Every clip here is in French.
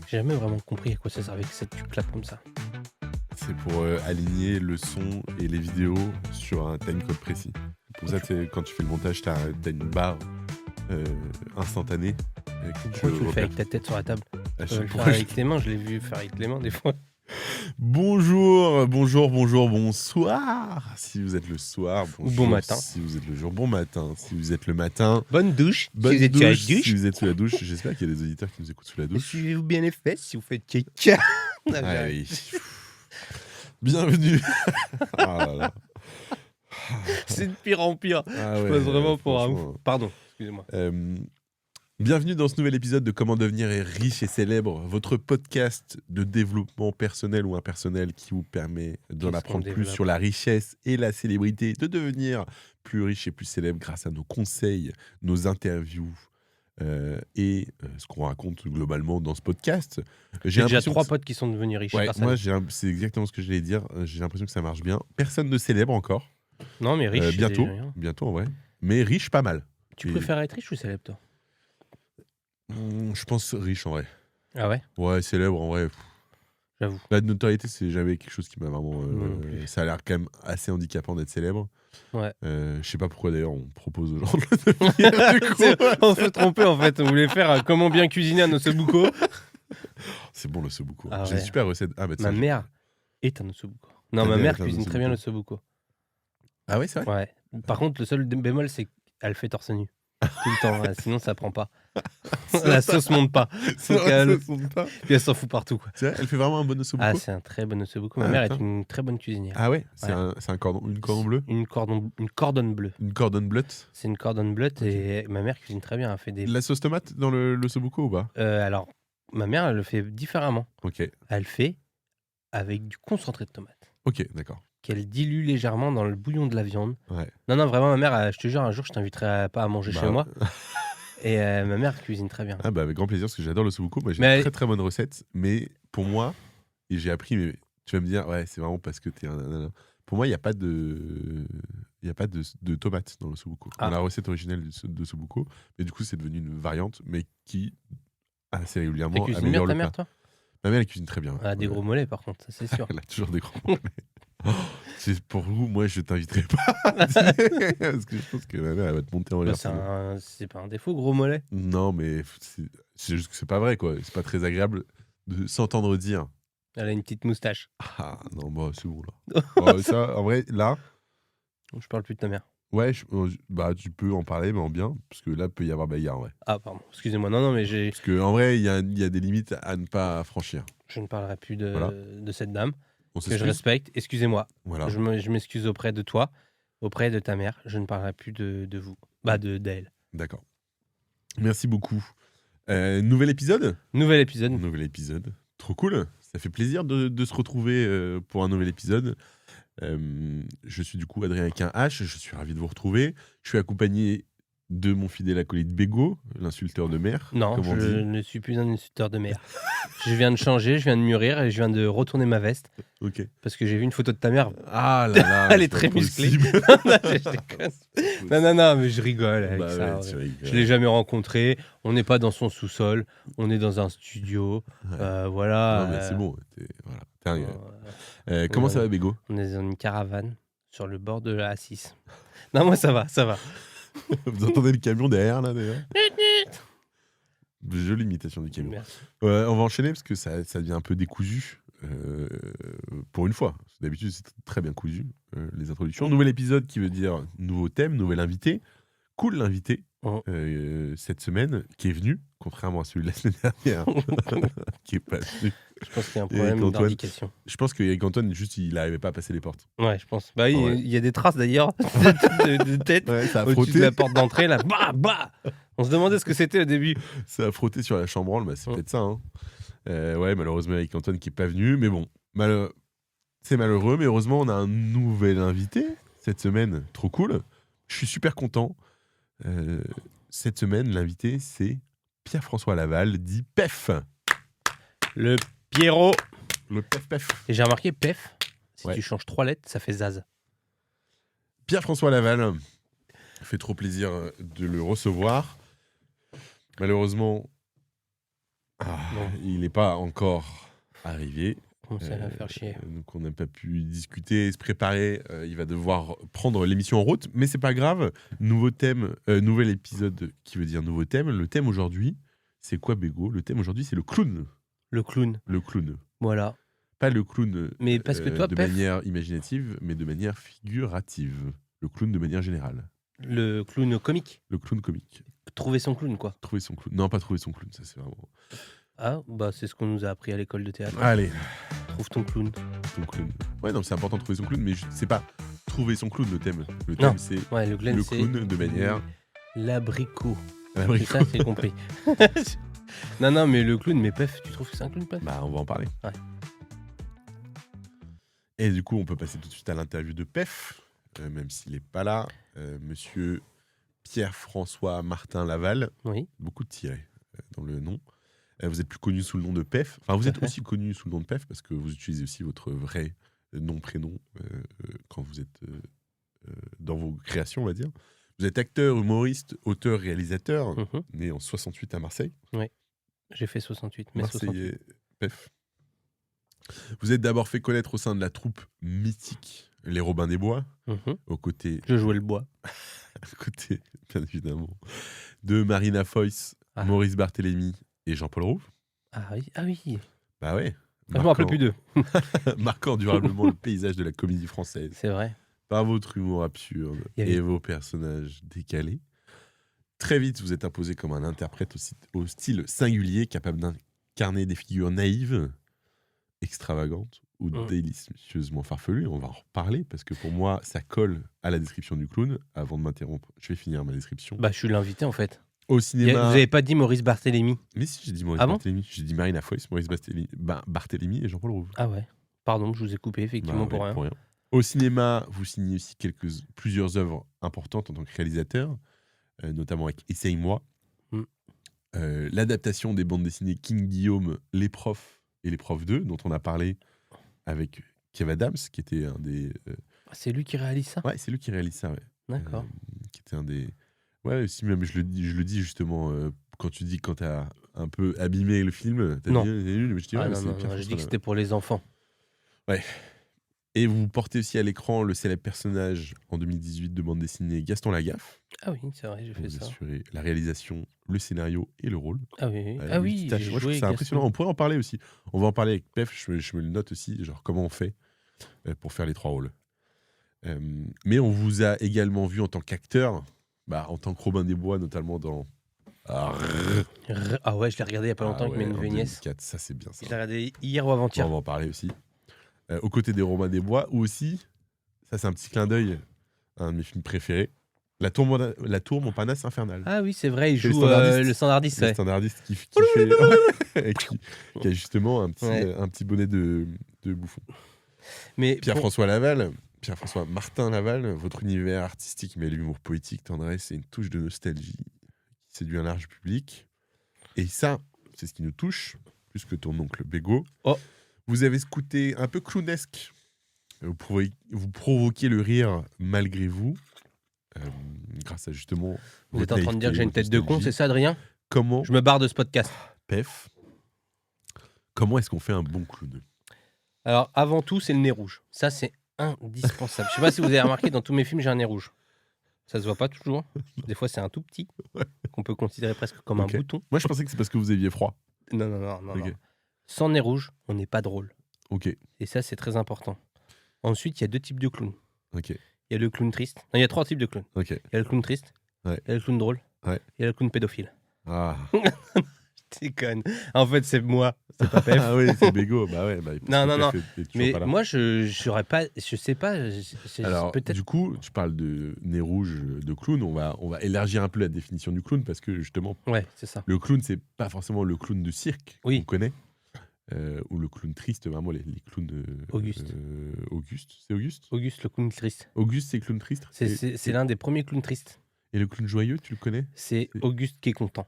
J'ai jamais vraiment compris à quoi ça servait que ça tu clapes comme ça. C'est pour aligner le son et les vidéos sur un timecode précis. Pour ça, quand tu fais le montage, t'as une barre instantanée. Pourquoi tu le fais avec ta tête sur la table? Tu peux le faire avec tes mains, je l'ai vu faire avec les mains des fois. Bonjour, bonsoir. Si vous êtes le soir, bonjour. Bon matin. Si vous êtes le jour, bon matin. Si vous êtes le matin, Bonne douche. bonne si vous êtes douche. sous la douche. Si vous êtes sous la douche, j'espère qu'il y a des auditeurs qui nous écoutent sous la douche. Suivez-vous bien les fesses si vous faites caca. Allez. Bienvenue. Ah là là. C'est de pire en pire. Ah Je ouais, passe vraiment pour un franchement. ouf. Pardon, excusez-moi. Bienvenue dans ce nouvel épisode de Comment devenir riche et célèbre, votre podcast de développement personnel ou impersonnel qui vous permet d'en Qu'est-ce apprendre qu'on plus développe sur la richesse et la célébrité, de devenir plus riche et plus célèbre grâce à nos conseils, nos interviews et ce qu'on raconte globalement dans ce podcast. J'ai déjà l'impression 3 que potes qui sont devenus riches. Ouais, personne. moi c'est exactement ce que j'allais dire. J'ai l'impression que ça marche bien. Personne ne célèbre encore. Non, mais riche, c'est bientôt, déjà rien. bientôt en vrai. Mais riche, pas mal. Tu Et- préfères être riche ou célèbre, toi? Je pense riche en vrai. Ah ouais? Ouais, célèbre en vrai. J'avoue. La notoriété, c'est jamais quelque chose qui m'a vraiment. Moi non plus. Ça a l'air quand même assez handicapant d'être célèbre. Ouais. Je sais pas pourquoi d'ailleurs on propose aux gens de le devenir, du coup. On s'est trompé en fait. On voulait faire comment bien cuisiner à Nossobuco. C'est bon le sobuco. Ah J'ai ouais. une super recette. Ah bah Ma tiens, mère est un Ossobuco. Non, Ta ma mère mère est un cuisine très bien Ossobuco. l'Ossobuco. Ah ouais, c'est vrai. Ouais. Par contre, le seul bémol, c'est qu'elle fait torse nu. Tout le temps. Ouais, sinon, ça prend pas. La sauce monte pas. C'est Donc, vrai, elle... ça sonne pas. Puis elle s'en fout partout. Quoi. C'est vrai, elle fait vraiment un bon sobuco. Ah, c'est un très bon Ossobuco. Ma Ah, mère est putain. une très bonne cuisinière. Ah ouais, c'est Ouais. un cordon, une cordon bleu, Une cordonne bleue. une cordonne bleue. C'est une cordonne bleue et ma mère cuisine très bien. Elle fait des. La sauce tomate dans le sobuco ou pas? Alors, ma mère, elle le fait différemment. Ok, Elle fait avec du concentré de tomate. ok, d'accord. Qu'elle dilue légèrement dans le bouillon de la viande. Ouais. Non, non, vraiment, ma mère, je te jure, un jour, je t'inviterai pas à manger Bah, chez moi. Et ma mère cuisine très bien. Ah bah avec grand plaisir parce que j'adore le sobuco. Moi j'ai Mais une très très bonne recette, mais pour moi, et j'ai appris, mais tu vas me dire, ouais c'est vraiment parce que t'es un nanana. Pour moi il n'y a pas de tomates dans le sobuco. Ah. Dans la recette originelle de sobuco, mais du coup c'est devenu une variante, mais qui assez Elle régulièrement cuisine bien améliore ta le mère, plat. toi? Ma mère elle cuisine très bien. Elle a des Ouais. gros mollets, par contre, ça c'est sûr. Elle a toujours des gros mollets. Oh, c'est pour vous, moi je t'inviterai pas à dîner, parce que je pense que ma mère elle va te monter en Bah, l'air. c'est pas un défaut, gros mollet. Non, mais c'est juste que c'est pas vrai, quoi. C'est pas très agréable de s'entendre dire. Elle a une petite moustache. Ah non, bah c'est bon là. Ça, en vrai, là, Je parle plus de ta mère. ouais, bah tu peux en parler, mais en bien, parce que là, peut y avoir bagarre, ouais. Ah, pardon, excusez-moi. Non, non, mais Parce que en vrai, il y a des limites à ne pas franchir. je ne parlerai plus Voilà. de cette dame On que je s'excuse. respecte. Excusez-moi. Voilà. Je m'excuse auprès de toi, auprès de ta mère. Je ne parlerai plus de vous. Bah, d'elle. D'accord. Merci beaucoup. Nouvel épisode. Nouvel épisode. Nouvel épisode. Trop cool. Ça fait plaisir de se retrouver pour un nouvel épisode. Je suis du coup Adrien avec un H. Je suis ravi de vous retrouver. Je suis accompagné de mon fidèle acolyte Bégo, l'insulteur de mer. Non, comme on je dit. ne suis plus un insulteur de mère. Je viens de changer, je viens de mûrir et je viens de retourner ma veste Ok. parce que j'ai vu une photo de ta mère. Ah là là. Elle est c'est très pas musclée. possible. Non, je déconne. Non, mais je rigole avec Bah ça. ouais, tu rigoles. Je l'ai jamais rencontré. On n'est pas dans son sous-sol. On est dans un studio. Ouais. Voilà. Non, mais c'est bon. Voilà. T'es un- euh, comment ouais. ça va, Bégo? On est dans une caravane sur le bord de la A6. Non, moi ça va, ça va. Vous entendez le camion derrière, là, d'ailleurs? Jolie imitation du camion. Merci. On va enchaîner parce que ça devient un peu décousu pour une fois. D'habitude, c'est très bien cousu, les introductions. Nouvel épisode qui veut dire nouveau thème, nouvel invité. Cool l'invité Oh. cette semaine qui est venu, contrairement à celui de la semaine dernière, qui est pas venu. Je pense qu'il y a un Et problème Antoine. d'indication. Je pense qu'avec Antoine, juste, il n'arrivait pas à passer les portes. Ouais, je pense. Bah, Ouais. il y a des traces d'ailleurs de tête Ouais, ça a au-dessus de frotté. la porte d'entrée là. Bah. On se demandait ce que c'était au début. Ça a frotté sur la chambranle, bah, c'est Oh. peut-être ça. Hein. Ouais, malheureusement avec Antoine qui est pas venu, mais bon, c'est malheureux, mais heureusement on a un nouvel invité cette semaine, trop cool. Je suis super content. Cette semaine, l'invité c'est Pierre-François Laval, dit PEF. Le Pierrot. Le PEF. Et j'ai remarqué PEF. Si Ouais. tu changes 3 lettres, ça fait Zaz. Pierre-François Laval, fait trop plaisir de le recevoir. Malheureusement, Bon. Il n'est pas encore arrivé. Ça va faire chier. Donc on n'a pas pu discuter, se préparer. Il va devoir prendre l'émission en route, mais c'est pas grave. Nouveau thème, nouvel épisode qui veut dire nouveau thème. Le thème aujourd'hui, c'est quoi, Bégo? Le thème aujourd'hui, c'est le clown. Le clown. Le clown. Voilà. Pas le clown Mais parce que toi, de Pef, manière imaginative, mais de manière figurative. Le clown de manière générale. le clown comique. Le clown comique. Trouver son clown, quoi. Trouver son clown. Non, pas trouver son clown, ça c'est vraiment... Ah, bah c'est ce qu'on nous a appris à l'école de théâtre. Allez, Trouve ton clown. ton clown. Ouais, non, c'est important de trouver son clown, mais c'est pas trouver son clown le thème. Le thème, Non. c'est Ouais, le clown, le c'est clown de manière... l'abricot. à C'est l'abricot. ça, c'est compris. Non, mais le clown, mais Pef, tu trouves que c'est un clown, Pef? Bah, on va en parler. Ouais. Et du coup, on peut passer tout de suite à l'interview de Pef, même s'il n'est pas là. Monsieur Pierre-François Martin Laval, Oui. beaucoup de tirés dans le nom. Vous êtes plus connu sous le nom de Pef. Enfin, vous êtes aussi connu sous le nom de Pef parce que vous utilisez aussi votre vrai nom-prénom quand vous êtes dans vos créations, on va dire. Vous êtes acteur, humoriste, auteur, réalisateur, Mhm. né en 68 à Marseille. J'ai fait 68, mais 68. Marseillais, Pef. Vous êtes d'abord fait connaître au sein de la troupe mythique Les Robins des Bois, Mhm. aux côtés, Je jouais le bois. bien évidemment, de Marina Foïs, Ah. Maurice Barthélémy et Jean-Paul Rouve. Ah oui. Bah ouais. Je me rappelle plus d'eux. Marquant durablement le paysage de la comédie française C'est vrai. par votre humour absurde Il y avait- et vos personnages décalés. Très vite, vous êtes imposé comme un interprète au style singulier, capable d'incarner des figures naïves, extravagantes ou délicieusement farfelues. On va en reparler parce que pour moi, ça colle à la description du clown. Avant de m'interrompre, je vais finir ma description. Bah, je suis l'invité en fait. Au Vous cinéma... avez pas dit Maurice Barthélémy? Mais si, j'ai dit Maurice Ah bon Barthélémy. J'ai dit Marina Foïs, Maurice Barthélémy et Jean-Paul Rouve. Ah ouais. Pardon, je vous ai coupé effectivement Bah pour ouais, rien. Au cinéma, vous signez aussi plusieurs œuvres importantes en tant que réalisateur, notamment avec Essaye-moi, Mm. l'adaptation des bandes dessinées King Guillaume, Les Profs et Les Profs 2, dont on a parlé avec Kev Adams, qui était un des... Ah, c'est lui qui réalise ça? Ouais, c'est lui qui réalise ça, ouais. D'accord. Qui était un des... Ouais, aussi même, je le dis justement, quand tu dis quand t'as un peu abîmé le film, t'as Non. dit, c'est nul, mais je dis, ouais, Ah, mais non, c'est non, Pierre je dis François que c'était pour les enfants. Et vous portez aussi à l'écran le célèbre personnage en 2018 de bande dessinée Gaston Lagaffe. Ah oui, c'est vrai, j'ai fait Vous ça. assurez la réalisation, le scénario et le rôle. Ah oui, Ouais, ah oui, multitâche. j'ai Moi, je trouve joué ça Gaston. impressionnant. On pourrait en parler aussi. On va en parler avec Pef, je me le note aussi, genre comment on fait pour faire les trois rôles. Mais on vous a également vu en tant qu'acteur, en tant que Robin des Bois, notamment dans... Ah ouais, je l'ai regardé il y a pas longtemps avec mes neveux et nièces. 2004, ça c'est bien ça. Je l'ai regardé hier ou On avant-hier. va en parler aussi. Aux côtés des Robins des Bois, ou aussi, ça c'est un petit clin d'œil, un de mes films préférés, La Tour Montparnasse Infernale. Ah oui, c'est vrai, il C'est le joue standardiste. le standardiste. Le Ouais. standardiste qui a justement un petit bonnet de bouffon. Mais Pierre-François Laval, Pierre-François Martin Laval, votre univers artistique mêle l'humour poétique, tendresse et une touche de nostalgie qui séduit un large public. Et ça, c'est ce qui nous touche, plus que ton oncle Bégo. Oh. Vous avez ce côté un peu clownesque. Vous provoquez le rire malgré vous, grâce à justement... vous êtes votre en train de dire que j'ai une naïveté, tête de con, nostalgie. c'est ça, Adrien? Comment, Je me barre de ce podcast. Pef, comment est-ce qu'on fait un bon clown? Alors, avant tout, c'est le nez rouge. Ça, c'est indispensable. Je sais pas si vous avez remarqué, dans tous mes films, j'ai un nez rouge. Ça se voit pas toujours. Des fois, c'est un tout petit, qu'on peut considérer presque comme Ok. un bouton. Moi, je pensais que c'est parce que vous aviez froid. Non. Ok. Non. Sans nez rouge, on n'est pas drôle. Ok, Et ça, c'est très important. Ensuite, il y a deux types de clowns. ok, Il y a le clown triste. Non, il y a trois types de clowns. ok. Il y a le clown triste. Ouais. Il y a le clown drôle. Ouais. Il y a le clown pédophile. Ah, Je déconne. En fait, c'est moi. C'est pas Pef. ah oui, c'est Bégo. Bah ouais, parce Non, que non, Pef est toujours Mais pas là. moi, je saurais pas. Je sais pas. Alors, peut-être. du coup, tu parles de nez rouge de clown. On va élargir un peu la définition du clown parce que justement, Ouais, c'est ça. le clown, c'est pas forcément le clown de cirque Oui. qu'on connaît. Ou le clown triste, vraiment les clowns de. Auguste. Auguste, c'est Auguste Auguste, le clown triste. Auguste, c'est clown triste. C'est l'un des premiers clowns tristes. Et le clown joyeux, tu le connais? C'est Auguste qui est content.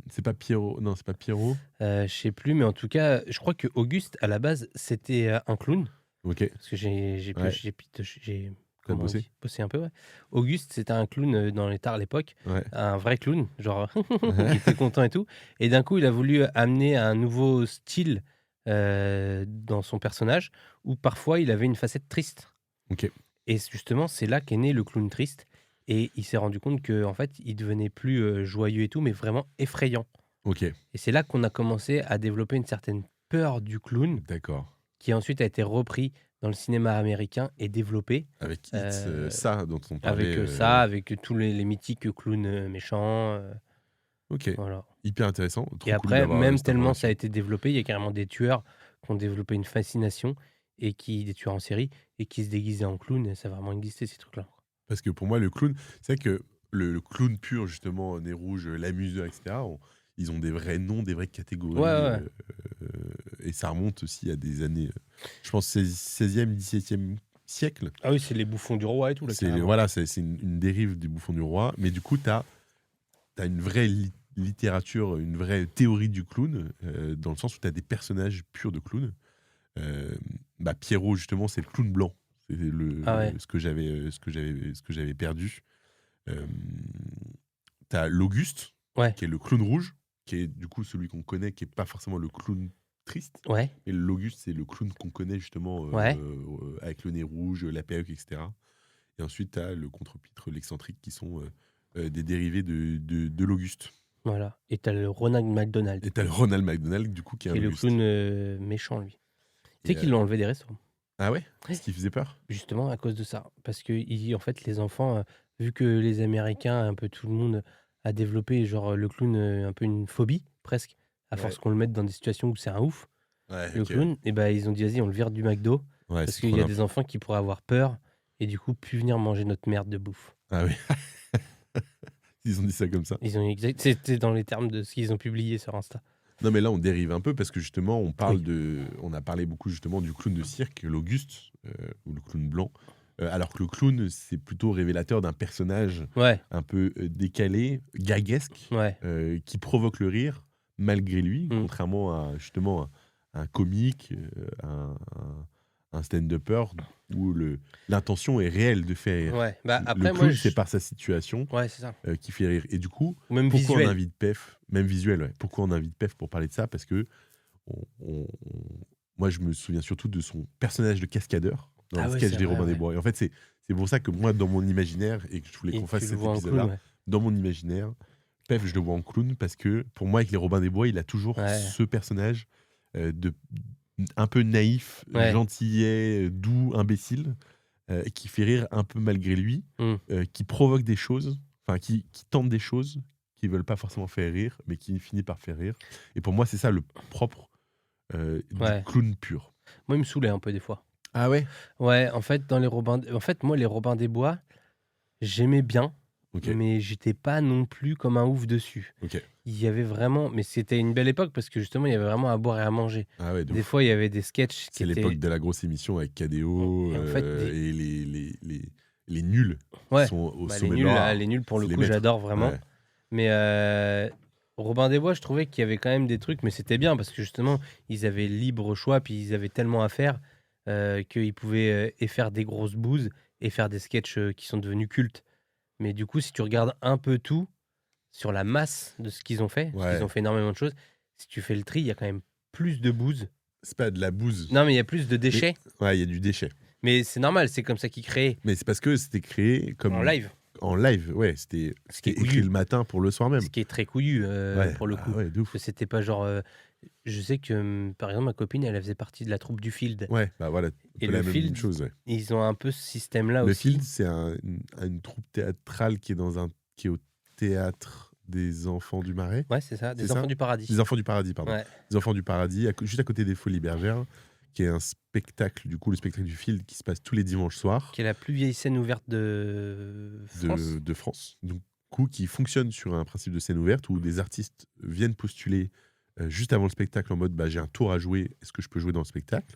C'est pas Pierrot. Non, c'est pas Pierrot. Je sais plus, mais en tout cas, je crois que Auguste, à la base, c'était un clown. Ok. Parce que j'ai Ouais. comment comment on bossé? dit? Bossé un peu, ouais. Auguste, c'était un clown, dans les tares à l'époque, Ouais. un vrai clown, genre qui était content et tout et d'un coup, il a voulu amener un nouveau style, dans son personnage où parfois il avait une facette triste OK. et justement, c'est là qu'est né le clown triste et il s'est rendu compte qu'en fait, il devenait plus, joyeux et tout, mais vraiment effrayant OK. et c'est là qu'on a commencé à développer une certaine peur du clown D'accord. qui ensuite a été repris dans le cinéma américain et développé, Avec It, heu, ça dont on parlait, avec, ça, avec tous les mythiques clowns, méchants, OK. voilà Hyper intéressant. et Trop cool après, d'avoir, même cette tellement ça a information. été développé, il y a carrément des tueurs qui ont développé une fascination et des tueurs en série et qui se déguisaient en clown et ça a vraiment existé ces trucs-là. Parce que pour moi, le clown, c'est vrai que le clown pur, justement, nez rouge, l'amuseur, et cetera, ils ont des vrais noms, des vraies Ouais, catégories, ouais, ouais. et ça remonte aussi à des années, je pense 16e, 17e siècle. Ah oui, c'est les bouffons du roi et tout là, C'est carrément. voilà, c'est une dérive du Bouffon du Roi, mais du coup, tu as une vraie littérature, une vraie théorie du clown, dans le sens où tu as des personnages purs de clown. Bah, Pierrot, justement, c'est le clown blanc. C'est Ah ouais, ce que j'avais perdu. Euh, T'as l'Auguste, ouais, qui est le clown rouge, qui est du coup celui qu'on connaît, qui est pas forcément le clown triste. ouais, Et l'Auguste, c'est le clown qu'on connaît justement, ouais. avec le nez rouge, la perruque, etc. Et ensuite, t'as le contre-pitre, l'excentrique, qui sont des dérivés de l'Auguste. Voilà et tu as le Ronald McDonald Et t'as le Ronald McDonald, du coup, qui est qui un est le Auguste. clown, méchant lui. Tu sais Et, qu'ils l'ont enlevé des restaurants? ah ouais? Parce qu'il faisait peur? Justement à cause de ça. Parce que en fait, les enfants, vu que les Américains, un peu tout le monde a développé genre, le clown, un peu une phobie presque, à Ouais. force qu'on le mette dans des situations où c'est un ouf, Ouais, le ok. Ouais, clown et ben ils ont dit: «Vas-y, on le vire du McDo» ouais, parce c'est qu'il trop y a nimp. des enfants qui pourraient avoir peur et du coup plus venir manger notre merde de bouffe. Ah oui. Ils ont dit ça comme ça. Ils ont c'était dans les termes de ce qu'ils ont publié sur Insta. Non, mais là, on dérive un peu parce que justement, Oui. on a parlé beaucoup justement du clown de cirque, l'Auguste, ou le clown blanc. Alors que le clown, c'est plutôt révélateur d'un personnage Ouais, un peu décalé, gaguesque, ouais. qui provoque le rire malgré lui, Mmh. contrairement à justement un comique, un stand-upper où l'intention est réelle de faire rire. Ouais. Bah, Le après moi clown, c'est je par sa situation ouais, c'est ça. qui fait rire. Et du coup, Ou même pourquoi on visuel. invite Pef, même visuel, ouais. Pourquoi on invite Pef pour parler de ça? Parce que moi, je me souviens surtout de son personnage de cascadeur dans Ah les ouais, sketchs c'est des vrai, Robin des ouais Bois. Et en fait, c'est pour ça que moi, dans mon imaginaire, et que je voulais et qu'on fasse tu le cet vois en clown, épisode-là, ouais. dans mon imaginaire, Pef, je le vois en clown parce que pour moi, avec les Robin des Bois, il a toujours Ouais, ce personnage de un peu naïf, ouais. gentillet, doux, imbécile, qui fait rire un peu malgré lui, Mmh. qui provoque des choses, enfin qui tente des choses qui veulent pas forcément faire rire, mais qui finit par faire rire. Et pour moi, c'est ça le propre du Ouais. clown pur. Moi, il me saoulait un peu des fois. Ah ouais? Ouais, en fait, moi, les Robins des Bois, j'aimais bien, OK, mais j'étais pas non plus comme un ouf dessus. OK. Il y avait vraiment mais c'était une belle époque parce que justement, il y avait vraiment à boire et à manger. Ah ouais, de Des ouf. fois, il y avait des sketchs qui C'est l'époque étaient de la grosse émission avec KDO, et en fait, et les nuls qui ouais, sont au bah, sommet de leur art. les nuls, pour le C'est les coup, maîtres. j'adore vraiment. Ouais. Mais Robin des Bois, je trouvais qu'il y avait quand même des trucs, mais c'était bien parce que justement, ils avaient libre choix, puis ils avaient tellement à faire qu'ils pouvaient et faire des grosses bouses et faire des sketchs qui sont devenus cultes. Mais du coup, si tu regardes un peu tout sur la masse de ce qu'ils ont fait, parce qu'ils Ouais. ont fait énormément de choses, si tu fais le tri, il y a quand même plus de bouses. C'est pas de la bouse. Non, mais il y a plus de Mais déchets. ouais, il y a du déchet. Mais c'est normal, c'est comme ça qu'ils créaient Mais c'est parce que c'était créé en comme live, en live. Ouais, c'était ce qui est écrit couillu. le matin pour le soir même. Ce qui est très couillu Ouais, pour le bah coup. ouais, de Parce ouf. que c'était pas genre. Je sais que, par exemple, ma copine, elle faisait partie de la troupe du Field. Ouais, bah voilà, un Et peu le la même Field, chose, ouais. ils ont un peu ce système-là Le aussi. Field, c'est une troupe théâtrale qui est au théâtre des Enfants du Marais. Ouais, c'est ça, C'est des ça? enfants du paradis. Des Enfants du Paradis, pardon. Ouais. Les Enfants du Paradis, juste à côté des Folies Bergères, qui est un spectacle, du coup, le spectacle du Field qui se passe tous les dimanches soirs Qui est la plus vieille scène ouverte de France. de France. Du coup, qui fonctionne sur un principe de scène ouverte où des artistes viennent postuler juste avant le spectacle en mode bah, j'ai un tour à jouer, est-ce que je peux jouer dans le spectacle?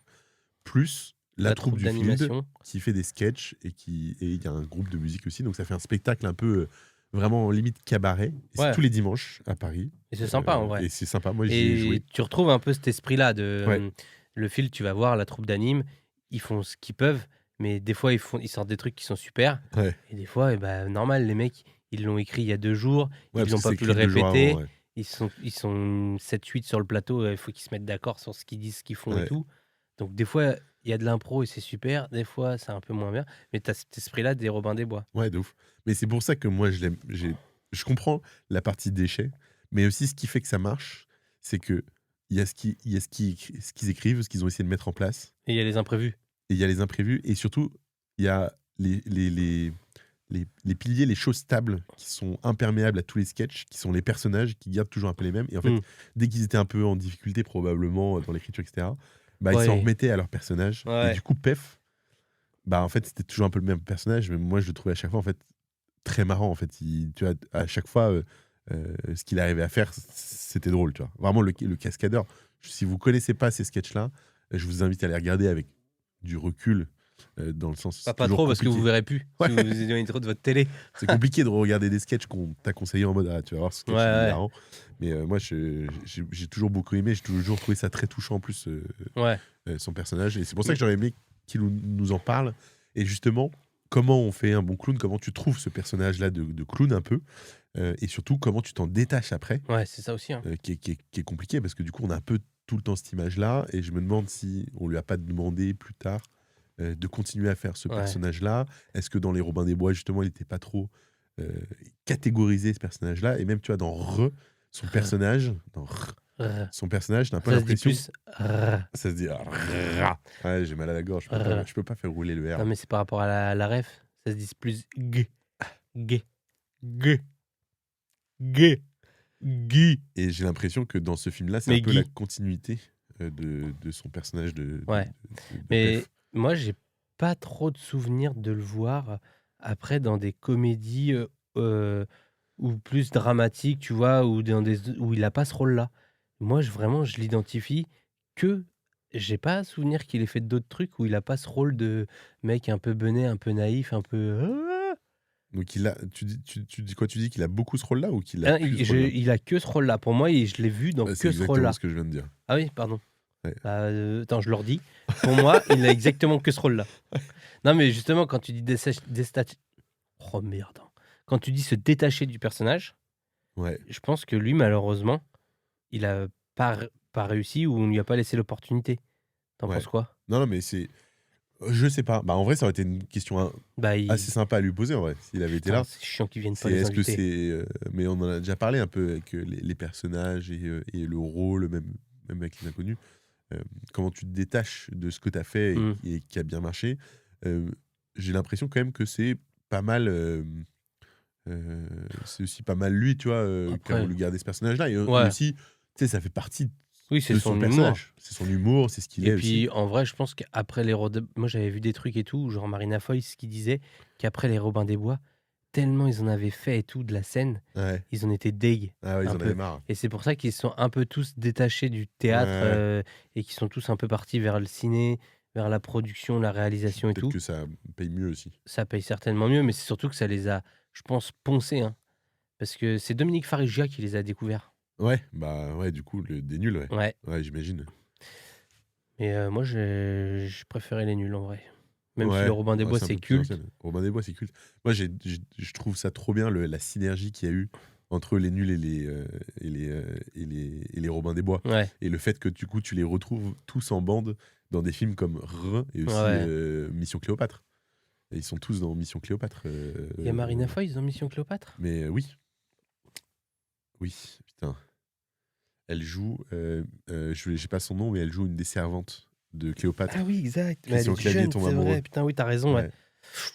Plus la troupe du Field d'animation. qui fait des sketchs et il y a un groupe de musique aussi. Donc ça fait un spectacle un peu vraiment limite cabaret. Et c'est Ouais. tous les dimanches à Paris. Et c'est sympa en vrai. Et c'est sympa. Moi, j'y ai Et joué. tu retrouves un peu cet esprit-là de Ouais. le Field, tu vas voir la troupe d'anime, ils font ce qu'ils peuvent, mais des fois, ils sortent des trucs qui sont super. Ouais. Et des fois, normal, les mecs, ils l'ont écrit il y a 2 jours, Ouais, ils parce n'ont que pas c'est pu le écrit 2 jours avant, répéter. ouais. Ils sont 7-8 sur le plateau, il faut qu'ils se mettent d'accord sur ce qu'ils disent, ce qu'ils font et Ouais. tout. Donc des fois, il y a de l'impro et c'est super, des fois, c'est un peu moins bien, mais tu as cet esprit-là des Robin des Bois. Ouais, de ouf. Mais c'est pour ça que moi, je l'aime. Je comprends la partie déchets, mais aussi ce qui fait que ça marche, c'est que il y a ce qu'ils écrivent, ce qu'ils ont essayé de mettre en place, Et il y a les imprévus. et il y a les imprévus, et surtout, il y a les piliers, les choses stables qui sont imperméables à tous les sketchs, qui sont les personnages, qui gardent toujours un peu les mêmes. Et en fait, Mmh. dès qu'ils étaient un peu en difficulté, probablement, dans l'écriture, etc., bah, ils s'en Ouais. remettaient à leur personnage. Et Ouais. du coup, Pef, bah, en fait, c'était toujours un peu le même personnage, mais moi, je le trouvais à chaque fois, en fait, très marrant. En fait, tu vois, à chaque fois, ce qu'il arrivait à faire, c'était drôle, tu vois. Vraiment, le cascadeur. Si vous connaissez pas ces sketchs-là, je vous invite à les regarder avec du recul, dans le sens, c'est Pas toujours trop parce que vous compliqué. verrez plus Ouais. si vous vous éloignez trop de votre télé. C'est compliqué de regarder des sketchs qu'on t'a conseillé en mode ah, tu vas voir ce sketch, Ouais, il est ouais. hilarant. Mais moi, j'ai toujours beaucoup aimé, j'ai toujours trouvé ça très touchant en plus, Ouais. son personnage. Et c'est pour ça que j'aurais aimé qu'il nous en parle. Et justement, comment on fait un bon clown, comment tu trouves ce personnage-là de clown un peu, et surtout comment tu t'en détaches après, Ouais, c'est ça aussi, hein. qui est compliqué parce que du coup, on a un peu tout le temps cette image-là. Et je me demande si on lui a pas demandé plus tard de continuer à faire ce Ouais. personnage-là. Est-ce que dans les Robins des Bois, justement, il n'était pas trop catégorisé, ce personnage-là? Et même, tu vois, dans son personnage, son personnage, t'as un peu Ça se dit l'impression. plus. Ça se dit. Ouais, j'ai mal à la gorge, je peux pas faire rouler le R. Non, mais c'est par rapport à la ref. Ça se dit plus g. G. G. G. Guy. Et j'ai l'impression que dans ce film-là, c'est Mais un peu Guy. la continuité de son personnage Ouais. de Mais Pef. moi, j'ai pas trop de souvenirs de le voir après dans des comédies ou plus dramatiques, tu vois, ou où il a pas ce rôle-là. Moi, vraiment, je l'identifie que j'ai pas souvenir qu'il ait fait d'autres trucs où il a pas ce rôle de mec un peu benet, un peu naïf, un peu. Donc tu dis quoi? Tu dis qu'il a beaucoup ce rôle-là ou qu'il a Hein, plus ce rôle-là? il a que ce rôle-là. Pour moi, je l'ai vu dans Ouais, c'est que ce exactement rôle-là. ce que je viens de dire. Ah oui, pardon. Ouais. Bah, attends, je le redis. Pour moi, il a exactement que ce rôle-là. Non, mais justement, quand tu dis oh merde. Quand tu dis se détacher du personnage, Ouais. je pense que lui, malheureusement, il a pas réussi ou on lui a pas laissé l'opportunité. T'en Ouais. penses quoi? Non, mais c'est. Je sais pas. Bah, en vrai, ça aurait été une question Bah, assez sympa à lui poser, en vrai, s'il avait été putain, là. c'est chiant qu'ils viennent pas C'est, les est-ce que inviter. c'est. Mais on en a déjà parlé un peu avec les personnages et le rôle, même avec les inconnus. Comment tu te détaches de ce que tu as fait Mmh. et qui a bien marché. J'ai l'impression quand même que c'est pas mal. C'est aussi pas mal lui, tu vois, qui a Après, voulu garder ce personnage-là. Et ouais, aussi, tu sais, ça fait partie oui, c'est de son son humour. personnage. C'est son humour, c'est ce qu'il Et est aussi. puis, en vrai, je pense qu'après moi, j'avais vu des trucs et tout, genre Marina Foïs qui disait qu'après les Robins des Bois, tellement ils en avaient fait et tout de la scène, Ouais. ils en étaient deg, Ah ouais, ils un en avaient peu. marre. Et c'est pour ça qu'ils se sont un peu tous détachés du théâtre Ouais. et qu'ils sont tous un peu partis vers le ciné, vers la production, la Puis réalisation et peut-être tout. que ça paye mieux aussi. Ça paye certainement mieux, mais c'est surtout que ça les a, je pense, poncés, hein. Parce que c'est Dominique Farrugia qui les a découverts. Ouais, bah ouais, du coup, des nuls, ouais. Ouais. Ouais, j'imagine. Et moi, j'ai préféré les nuls en vrai. Même si le Ouais, Robin des ouais, Bois, c'est un c'est peu plus culte. ancien. Robin des Bois, c'est culte. Moi, je trouve ça trop bien, la synergie qu'il y a eu entre les nuls et les Robins des Bois. Ouais. Et le fait que, du coup, tu les retrouves tous en bande dans des films comme et aussi Ouais. Mission Cléopâtre. Et ils sont tous dans Mission Cléopâtre. Il y a Marina Foïs dans Mission Cléopâtre? Mais oui. Oui, putain. Elle joue, j'ai pas son nom, mais elle joue une des servantes de Cléopâtre. Ah oui, exact. Mais elle Christian est Clavier jeune, tombe c'est amoureux. vrai. Putain, oui, t'as raison, ouais. Ouais,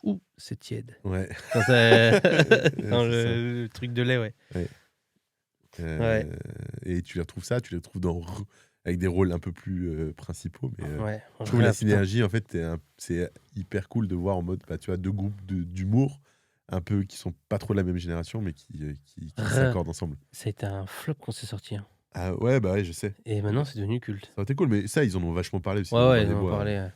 Ouh, c'est tiède. ouais. Dans, dans C'est ça. le truc de lait, ouais. Ouais. Ouais, Et tu les retrouves dans avec des rôles un peu plus principaux. Mais ouais. je trouve la Ah, putain. synergie, en fait, c'est hyper cool de voir en mode, bah, tu vois, deux groupes d'humour un peu qui sont pas trop de la même génération, mais qui s'accordent ensemble. Ça a été un flop qu'on s'est sorti, hein. Ah ouais, bah ouais, je sais. Et maintenant, c'est devenu culte. Ça aurait été cool, mais ça, ils en ont vachement parlé aussi Ouais, dans ouais, Robin ils des en ont Bois. parlé. Ouais.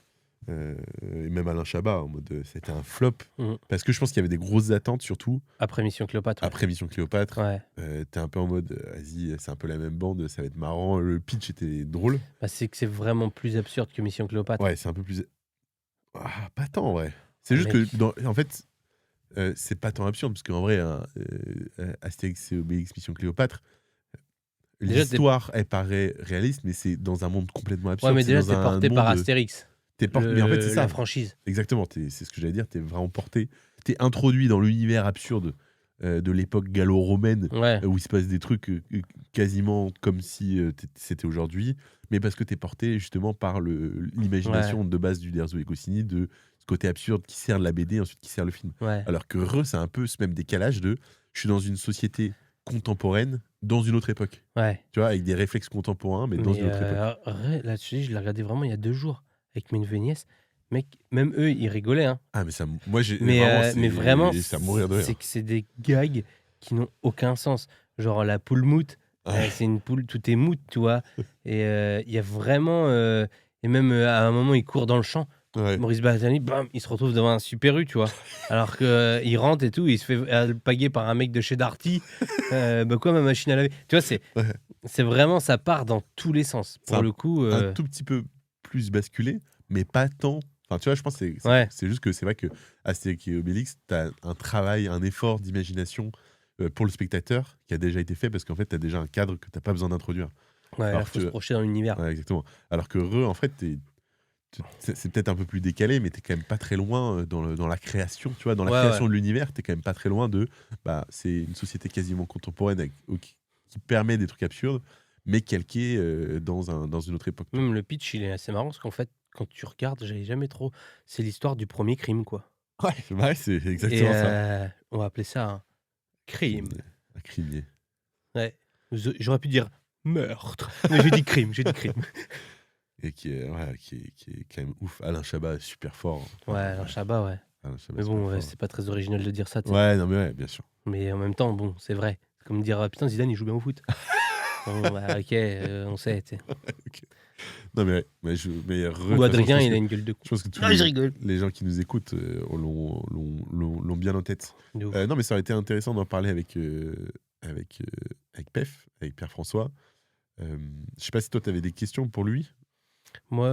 Et même Alain Chabat, en mode, c'était un flop. Mhm. Parce que je pense qu'il y avait des grosses attentes, surtout Après Mission Cléopâtre. Ouais. après Mission Cléopâtre. Ouais. T'es un peu en mode, vas-y, c'est un peu la même bande, ça va être marrant. Le pitch était drôle. Bah, c'est que c'est vraiment plus absurde que Mission Cléopâtre. Ouais, c'est un peu plus. Pas tant, en vrai. C'est Ah, juste mec. que, en fait, c'est pas tant absurde, parce qu'en vrai, hein, Astérix et Obélix Mission Cléopâtre, Déjà, l'histoire, elle paraît réaliste, mais c'est dans un monde complètement ouais, absurde. mais C'est déjà, dans t'es un porté par monde. Astérix, Mais en fait, c'est la ça. franchise. Exactement, c'est ce que j'allais dire. T'es vraiment porté. T'es introduit dans l'univers absurde de l'époque gallo-romaine, Ouais, où il se passe des trucs quasiment comme si c'était aujourd'hui, mais parce que t'es porté justement par ouais, l'imagination de base du Derzo et Goscinny, de ce côté absurde qui sert la BD, ensuite qui sert le film. ouais, Alors que c'est un peu ce même décalage de je suis dans une société contemporaine dans une autre époque. ouais. Tu vois, avec des réflexes contemporains, mais dans Mais une autre époque. là-dessus, je l'ai regardé vraiment il y a 2 jours avec mes neveux et nièces. Mec, même eux, ils rigolaient, hein. Ah, mais ça, moi, vraiment, Mais vraiment, c'est à mourir de c'est rire. que c'est des gags qui n'ont aucun sens. Genre la poule moute, Ouais, c'est une poule, tout est moute, tu vois? Et il y a vraiment, et même, à un moment, il court dans le champ. ouais. Maurice Balkany, bam, il se retrouve devant un Super U, tu vois? Alors que, il rentre et tout, il se fait alpaguer par un mec de chez Darty. «Bah, quoi ma machine à laver?» Tu vois? Ouais. C'est vraiment ça part dans tous les sens. C'est Pour le coup, un tout petit peu plus basculé, mais pas tant. Enfin, tu vois, je pense que ouais, c'est juste que c'est vrai que Astérix et Obélix, tu as un travail, un effort d'imagination pour le spectateur qui a déjà été fait parce qu'en fait, tu as déjà un cadre que tu pas besoin d'introduire. ouais, là, Alors faut se que, projeter dans l'univers. ouais, exactement. Alors que en fait, c'est peut-être un peu plus décalé, mais tu es quand même pas très loin dans la création. Tu vois, dans la Ouais, ouais. création de l'univers, tu es quand même pas très loin de. Bah, c'est une société quasiment contemporaine qui permet des trucs absurdes, mais calqués dans une autre époque. Tu Même le pitch, il est assez marrant parce qu'en fait, quand tu regardes, j'avais jamais trop c'est l'histoire du premier crime, quoi. vois. Ouais, c'est Et exactement ça. on va appeler ça un crime. Crimier, un crimier. Ouais. J'aurais pu dire meurtre, mais j'ai dit crime, j'ai dit crime. Et qui est quand même ouf. Alain Chabat, super fort. Ouais, Enfin, Alain ouais, Chabat, ouais. Alain Chabat, Mais super bon, ouais, fort. c'est pas très original de dire ça, tu sais? Ouais, non, mais ouais, bien sûr. Mais en même temps, bon, c'est vrai. C'est comme dire: «Putain, Zidane, il joue bien au foot». Bon, bah, OK, on sait, tu sais. Ok. Non, mais, ouais, mais de Ou toute façon, Adrien, il a une gueule de je con. pense que tous Non, je rigole. les gens qui nous écoutent l'ont bien en tête. De ouf. Non, mais ça aurait été intéressant d'en parler avec Pef, avec Pierre-François. Je sais pas si toi, tu avais des questions pour lui. Moi,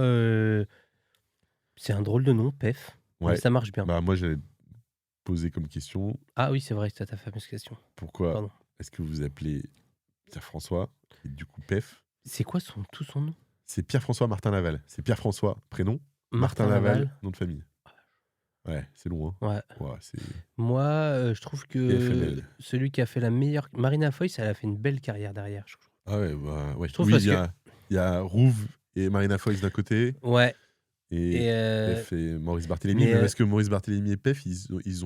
c'est un drôle de nom, Pef, mais Ouais. ça marche bien. Bah, moi, j'allais te poser comme question Ah oui, c'est vrai, c'est ta fameuse question. pourquoi Pardon. est-ce que vous vous appelez Pierre-François et du coup Pef? C'est quoi tout son nom? C'est Pierre-François Martin Laval. C'est Pierre-François, prénom. Martin Martin Laval, Laval? nom de famille. Ouais, c'est long, hein. Ouais. Ouais, c'est Moi, je trouve que PFML. celui qui a fait la meilleure Marina Foïs, elle a fait une belle carrière derrière, je trouve. Ah ouais, bah, ouais. Je trouve Oui, parce que il y a Rouve et Marina Foïs d'un côté ouais et et Pef et Maurice Barthélémy. mais Mais parce que Maurice Barthélémy et Pef, ils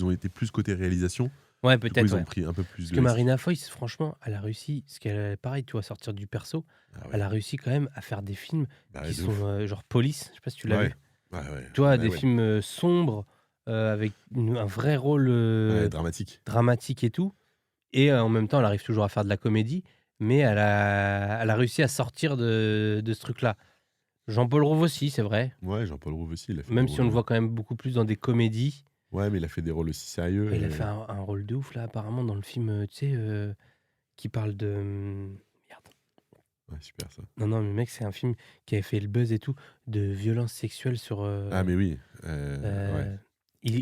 ont été plus côté réalisation. ouais, Du coup, peut-être, ils ont ouais. pris un peu plus Parce de que risques. Marina Foïs, franchement, elle a réussi parce qu'elle pareil, tu vois, sortir du perso, Ah elle ouais, a réussi quand même à faire des films bah ouais, qui de sont, ouf. genre Police, je sais pas si tu l'as Ouais, vu? ouais, ouais, Tu vois, ouais, des ouais. films, sombres, avec un vrai rôle, Ouais, dramatique. dramatique et tout et en même temps, elle arrive toujours à faire de la comédie, mais elle a réussi à sortir de ce truc-là. Jean-Paul Rouve aussi, c'est vrai, Ouais, Jean-Paul Rouve aussi, il a fait des même si on rôles. le voit quand même beaucoup plus dans des comédies. Ouais, mais il a fait des rôles aussi sérieux. Il a fait un rôle de ouf là, apparemment dans le film, tu sais, qui parle de, merde. Ouais, super ça. Non, non, mais mec, c'est un film qui avait fait le buzz et tout, de violence sexuelle sur, Ah, mais oui. Ouais.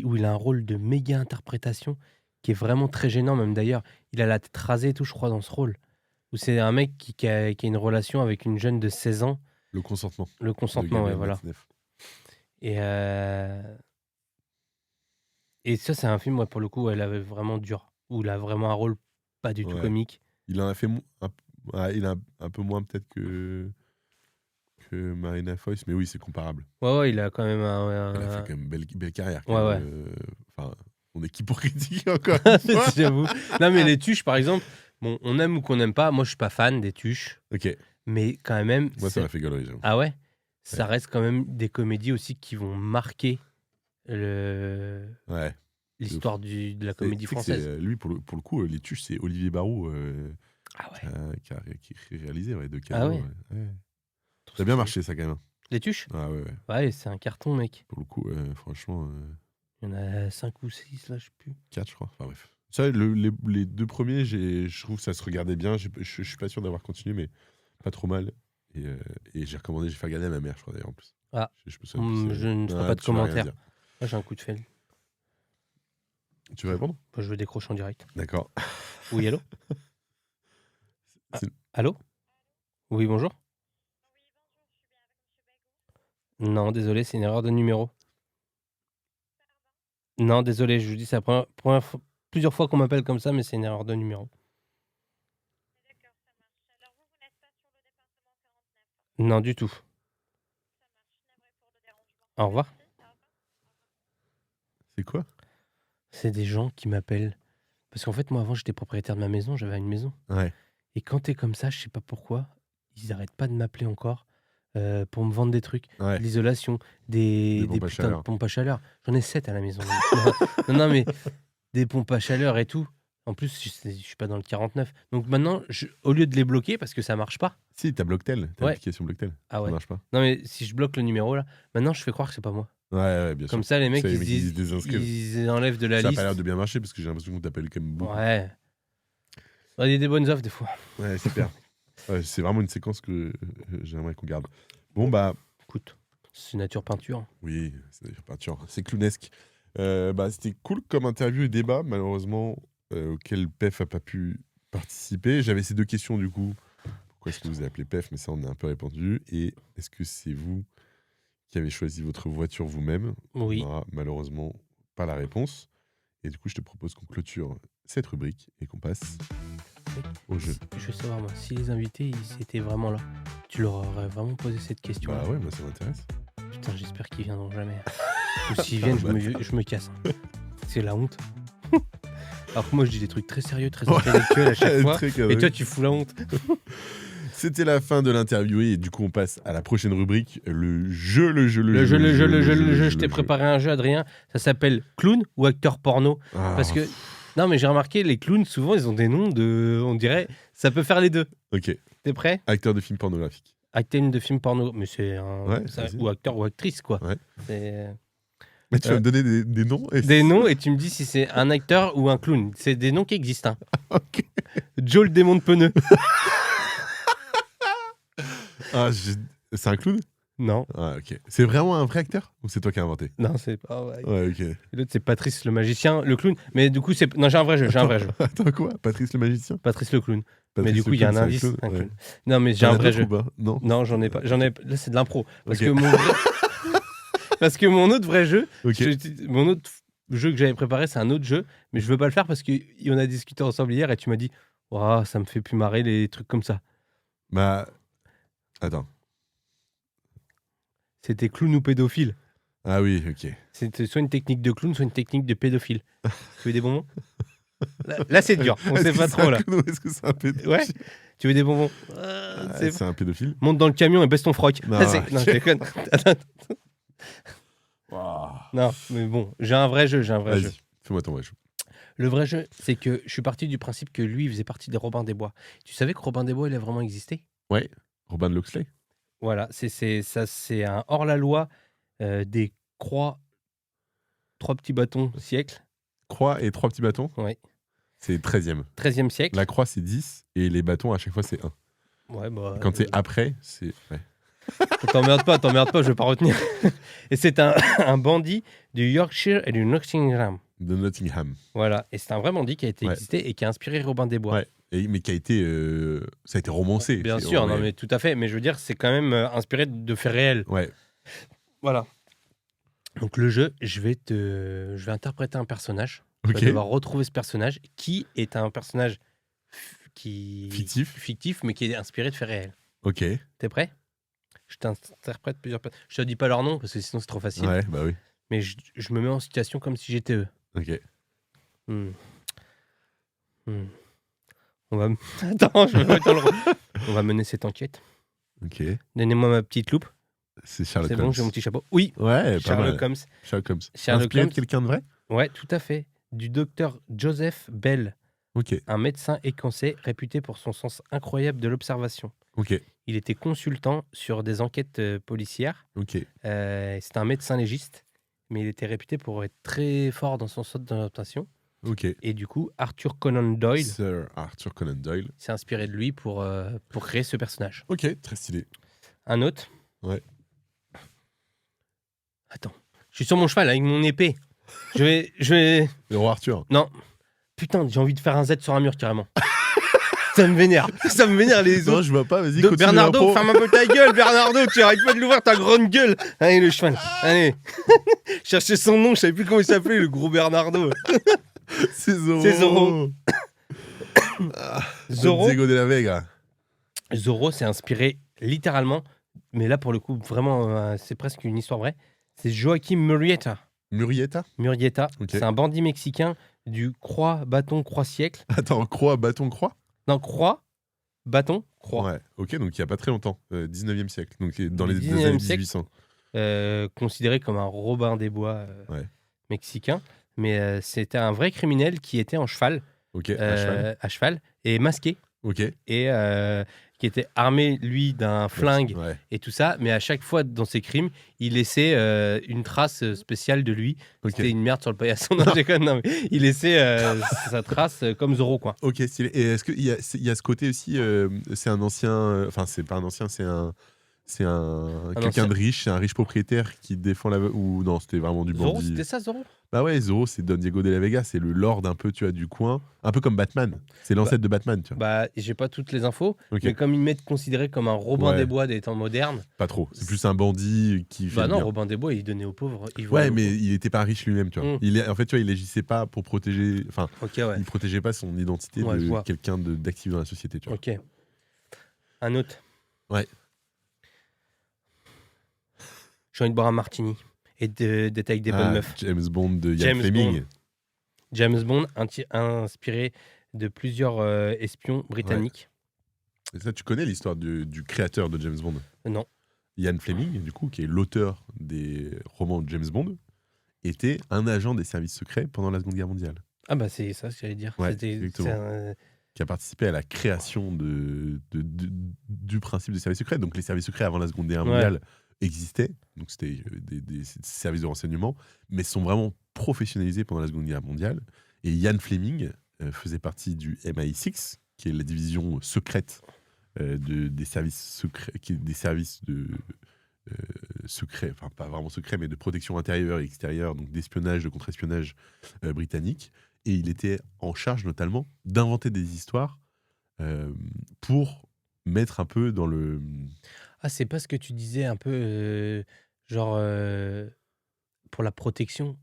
où il a un rôle de méga interprétation qui est vraiment très gênant même d'ailleurs. Il a la tête rasée et tout, je crois, dans ce rôle. Où c'est un mec qui a une relation avec une jeune de 16 ans. Le consentement Le de consentement, ouais, Gabriel voilà. Matzneff. Et et ça, c'est un film, ouais, pour le coup, où elle avait vraiment dur. Où il a vraiment un rôle pas du tout Ouais. comique. Il en a fait ouais, il a un peu moins peut-être que Marina Foïs, mais oui, c'est comparable. Ouais, ouais, il a quand même Elle a fait quand même belle carrière. Quand Ouais, même, ouais. Enfin, on est qui pour critiquer encore une fois. J'avoue. Non, mais les tuches, par exemple, bon, on aime ou qu'on n'aime pas. Moi, je suis pas fan des tuches. Ok, Mais quand même, moi ça m'a fait gaulerie, j'avoue. ah ouais? Ça Ouais. reste quand même des comédies aussi qui vont marquer le Ouais. l'histoire de la Tu comédie sais que c'est, française. lui, pour le coup, les tuches, c'est Olivier Barou Ah ouais? qui a réalisé, ouais, de Ah Cano. ouais? Ouais. Trop Ça a bien stylé. marché, ça, quand même. Les tuches? Ah ouais, ouais. Ouais, c'est un carton, mec. Pour le coup, franchement, Il y en a 5 ou 6 là, je sais plus. 4, je crois. Enfin bref. Ça, les deux premiers, je trouve que ça se regardait bien. Je suis pas sûr d'avoir continué, mais pas trop mal. Et j'ai fait regarder à ma mère, je crois, d'ailleurs, en plus. Ah. Je me souviens plus, Je ne ferai Ah, pas de tu vas rien commentaire. dire. Moi, j'ai un coup de fil. Tu veux répondre? Moi, je veux décrocher en direct. D'accord. Oui, allô? C'est- Allô? Oui, bonjour? Non, désolé, c'est une erreur de numéro. Non, désolé, je vous dis, c'est la plusieurs fois qu'on m'appelle comme ça, mais c'est une erreur de numéro. Non, du tout. Au revoir. C'est quoi? C'est des gens qui m'appellent. Parce qu'en fait, moi, avant, j'étais propriétaire de ma maison, j'avais une maison. Ouais. Et quand t'es comme ça, je sais pas pourquoi, ils arrêtent pas de m'appeler encore pour me vendre des trucs, Ouais. de l'isolation, Des des pompes à putains chaleur. de pompes à chaleur. J'en ai 7 à la maison. Non, mais des pompes à chaleur et tout. En plus, je suis pas dans le 49. Donc maintenant, au lieu de les bloquer, parce que ça marche pas. Si, t'as Blocktel, t'as Ouais. l'application Blocktel. Ah Ça ouais. marche pas. Non, mais si je bloque le numéro là, maintenant je fais croire que c'est pas moi. Ouais, bien sûr. Comme ça, les mecs, C'est ils se disent, désinscrivent. ils enlèvent de la Ça a liste. pas l'air de bien marcher parce que j'ai l'impression qu'on t'appelle quand même beaucoup. Ouais. Il y a des bonnes offres des fois. Ouais, super. Ouais, c'est vraiment une séquence que j'aimerais qu'on garde. Bon, bah, Écoute, c'est nature peinture. oui, c'est d'ailleurs peinture. C'est clownesque. C'était cool comme interview et débat, malheureusement, auquel PEF a pas pu participer. J'avais ces deux questions du coup. Pourquoi est-ce que vous avez appelé PEF? Mais ça, on a un peu répondu. Et est-ce que c'est vous qui avez choisi votre voiture vous-même? Oui. On n'aura malheureusement pas la réponse. Et du coup, je te propose qu'on clôture cette rubrique et qu'on passe au jeu. Je veux savoir, moi, si les invités ils étaient vraiment là, tu leur aurais vraiment posé cette question. Bah ouais, moi ça m'intéresse. Putain, j'espère qu'ils viendront jamais. Ou s'ils viennent, je me casse. C'est la honte. Alors que moi, je dis des trucs très sérieux, très intellectuels à chaque fois. Très carré. Et toi, tu fous la honte. C'était la fin de l'interview et du coup on passe à la prochaine rubrique, le jeu. Je t'ai préparé un jeu, Adrien. Ça s'appelle clown ou acteur porno. Ah, Parce que, non, mais j'ai remarqué, les clowns, souvent, ils ont des noms de. On dirait, ça peut faire les deux. ok, T'es prêt? acteur de film pornographique. Acteur de film porno. Mais c'est un. Ouais, ça- vas-y. ou acteur ou actrice, quoi. Ouais. C'est. Mais tu vas me donner des noms et Des noms et tu me dis si c'est un acteur ou un clown. C'est des noms qui existent. Hein. Ok. Joe le démon de pneus. Ah, c'est un clown? Non, Ah, ok. C'est vraiment un vrai acteur ou c'est toi qui as inventé? non, c'est pas vrai. Ouais, ok. Et l'autre, c'est Patrice le magicien, le clown. Mais du coup, c'est. Non, j'ai un vrai jeu. Attends, quoi? Patrice le magicien? Patrice le clown. Patrice Mais du le coup, il y a un clown, c'est indice. clown? Un Ouais. clown. Non, mais j'ai T'en un as vrai d'autres jeu. ou pas? Non. Non, j'en ai pas. Là, c'est de l'impro. Parce Ok. que parce que mon autre vrai jeu, Ok. mon autre jeu que j'avais préparé, c'est un autre jeu, mais je veux pas le faire parce qu'on a discuté ensemble hier et tu m'as dit, oh, ça me fait plus marrer les trucs comme ça. Bah. Attends. C'était clown ou pédophile. Ah oui, ok. C'était soit une technique de clown, soit une technique de pédophile. Tu veux des bonbons? Là, c'est dur. On Est-ce sait que pas c'est trop un là. clown ou est-ce que c'est un pédophile? Ouais. Tu veux des bonbons? C'est un pédophile? Monte dans le camion et baisse ton froc. Non, Non, je déconne. Attends. Waouh. Non, mais bon, j'ai un vrai jeu. Vas-y, fais-moi ton vrai jeu. Le vrai jeu, c'est que je suis parti du principe que lui, il faisait partie des Robins des Bois. Tu savais que Robin des Bois, il a vraiment existé? Ouais, Robin de Loxley. Voilà, c'est un hors-la-loi des croix, 3 petits bâtons siècle, Croix et 3 petits bâtons. Ouais. C'est 13e. 13e siècle. La croix, c'est 10 et les bâtons, à chaque fois, c'est 1. Ouais, bah, Quand c'est après, c'est. Ouais. t'emmerdes pas, je vais pas retenir. Et c'est un bandit du Yorkshire et du Nottingham. De Nottingham. Voilà, et c'est un vrai bandit qui a été Ouais. existé et qui a inspiré Robin des Bois. Ouais. Mais qui a été. Ça a été romancé. Bien C'est sûr, non, vraiment- mais tout à fait. Mais je veux dire, c'est quand même inspiré de faits réels. Ouais. Voilà. Donc le jeu, je vais interpréter un personnage. Tu Ok. vas devoir retrouver ce personnage qui est un personnage Fictif. mais qui est inspiré de faits réels. Ok. T'es prêt? Je t'interprète plusieurs personnages. Je te dis pas leur nom parce que sinon c'est trop facile. Ouais, bah oui. Mais je me mets en situation comme si j'étais eux. Ok. Hmm. On va. Attends, je vais pas dans le rôle. On va mener cette enquête. Ok. Donnez-moi ma petite loupe. C'est Sherlock C'est Holmes. bon, j'ai mon petit chapeau. Oui, Ouais, pas Sherlock mal. Holmes. Sherlock Holmes. Sherlock Inspiré Holmes. de quelqu'un de vrai? Ouais, tout à fait. Du docteur Joseph Bell, Ok. un médecin écossais réputé pour son sens incroyable de l'observation. Ok. Il était consultant sur des enquêtes policières. Ok. C'est un médecin légiste, mais il était réputé pour être très fort dans son sens d'adaptation. Ok. Et du coup, Arthur Conan Doyle Sir Arthur Conan Doyle. s'est inspiré de lui pour créer ce personnage. Ok, très stylé. Un autre. Ouais. Attends. Je suis sur mon cheval avec mon épée. Je vais... Le roi Arthur. Non. Putain, j'ai envie de faire un Z sur un mur carrément. Ça me vénère. Ça me vénère les Non, autres. je vois pas, vas-y, De continue. Bernardo, l'impro. ferme un peu ta gueule, Bernardo. Tu arrêtes pas de l'ouvrir ta grande gueule. Allez, le cheval. Allez. Cherchez son nom, je savais plus comment il s'appelait, le gros Bernardo. C'est Zorro. C'est Zorro. Zorro. Diego de la Vega. Zorro s'est inspiré littéralement, mais là pour le coup, vraiment, c'est presque une histoire vraie. C'est Joaquim Murrieta. Murrieta. Ok. C'est un bandit mexicain du croix, bâton, croix siècle. Attends, croix, bâton, croix. Non, croix, bâton, croix. Ouais, ok, donc il y a pas très longtemps, 19e siècle, donc dans les 19e années siècle. 1800. Considéré comme un Robin des Bois Ouais. mexicain. Mais c'était un vrai criminel qui était en cheval, Ok, à cheval. à cheval, et masqué, Ok. et qui était armé, lui, d'un flingue Ouais. et tout ça. Mais à chaque fois, dans ses crimes, il laissait une trace spéciale de lui. Ok. C'était une merde sur le paillasson. Non, j'ai quand même- non, mais il laissait sa trace comme Zorro, quoi. Ok, stylé. Et est-ce qu'il y a ce côté aussi, c'est un ancien, enfin c'est pas un ancien, c'est quelqu'un ancien. de riche, c'est un riche propriétaire qui défend la, ou non, c'était vraiment du Zorro, bandit. c'était ça, Zorro? Bah ouais, Zorro, c'est Don Diego de la Vega, c'est le lord un peu, tu vois, du coin, un peu comme Batman. C'est l'ancêtre de Batman, tu vois. Bah, j'ai pas toutes les infos, Ok. mais comme ils m'est considéré comme un Robin Ouais. des Bois des temps modernes, Pas trop. C'est plus un bandit qui fait bah le non, bien. Robin des Bois, il donnait aux pauvres. Il volait Ouais, aux mais pauvres. il était pas riche lui-même, tu vois. Mm. En fait, tu vois, il agissait pas pour protéger, enfin, Ok, ouais. il protégeait pas son identité Ouais, je de vois. quelqu'un d'actif dans la société, tu vois. Ok. Un autre. Ouais. J'ai envie de boire un martini et d'être avec des bonnes meufs. James Bond de Ian James Fleming. Bond. James Bond, inspiré de plusieurs espions britanniques. Et ça, tu connais l'histoire du créateur de James Bond, Non. Ian Fleming, du coup, qui est l'auteur des romans de James Bond, était un agent des services secrets pendant la Seconde Guerre mondiale, Ah bah c'est ça ce que j'allais dire. Ouais, C'était- exactement. c'est un- qui a participé à la création du principe des services secrets. Donc les services secrets avant la Seconde Guerre Ouais. mondiale existaient, donc c'était des services de renseignement, mais sont vraiment professionnalisés pendant la Seconde Guerre mondiale. Et Ian Fleming faisait partie du MI6, qui est la division secrète des services secrets, qui est des services de secrets, enfin pas vraiment secrets, mais de protection intérieure et extérieure, donc d'espionnage, de contre-espionnage britannique. Et il était en charge notamment d'inventer des histoires pour mettre un peu dans le... Ah, c'est pas ce que tu disais un peu, genre, pour la protection,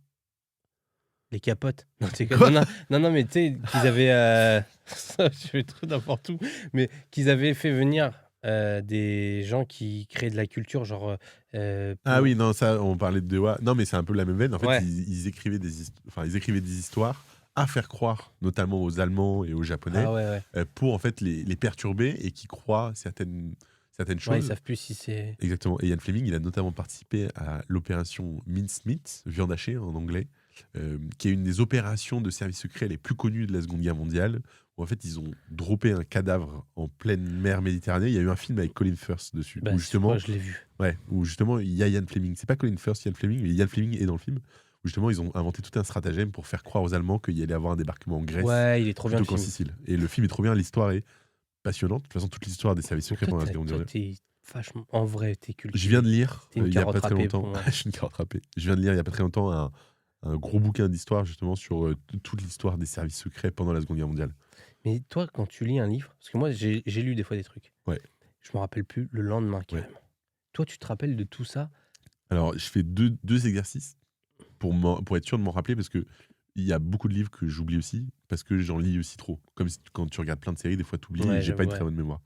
les capotes. Non, c'est Quoi non, mais tu sais, qu'ils avaient... je fais trop n'importe où. Mais qu'ils avaient fait venir des gens qui créaient de la culture, genre... Ah oui, non, ça, on parlait de Dewa. Non, mais c'est un peu la même veine. En fait, Ouais. ils écrivaient ils écrivaient des histoires à faire croire, notamment aux Allemands et aux Japonais, Ah ouais, ouais. pour en fait les perturber et qui croient certaines Ouais, ils choses. savent plus si c'est... Exactement. Et Ian Fleming, il a notamment participé à l'opération Mincemeat, viande hachée en anglais, qui est une des opérations de service secret les plus connues de la Seconde Guerre mondiale, où en fait ils ont droppé un cadavre en pleine mer Méditerranée. Il y a eu un film avec Colin Firth dessus, Bah, où je justement, crois que je l'ai vu. ouais, où justement il y a Ian Fleming. C'est pas Colin Firth, Ian Fleming, mais Ian Fleming est dans le film. Où justement ils ont inventé tout un stratagème pour faire croire aux Allemands qu'il y allait avoir un débarquement en Grèce Ouais, il est trop bien plutôt le qu'en film. Sicile. Et le film est trop bien, l'histoire est passionnante. De toute façon, toute l'histoire des services secrets pendant la Seconde Guerre mondiale. T'es vachement... En vrai, t'es cultivé. Je viens de lire T'es une il y a pas carotte très râpée longtemps. pour moi. Je suis une carotte râpée. Je viens de lire il y a pas très longtemps un gros bouquin d'histoire justement sur toute l'histoire des services secrets pendant la Seconde Guerre mondiale. Mais toi, quand tu lis un livre, parce que moi, j'ai lu des fois des trucs. Ouais. Je me rappelle plus le lendemain, carrément. Toi, tu te rappelles de tout ça? Alors, je fais deux exercices pour être sûr de m'en rappeler parce que il y a beaucoup de livres que j'oublie aussi parce que j'en lis aussi trop. Comme quand tu regardes plein de séries, des fois tu oublies Ouais, et j'ai pas une j'avoue, très bonne mémoire.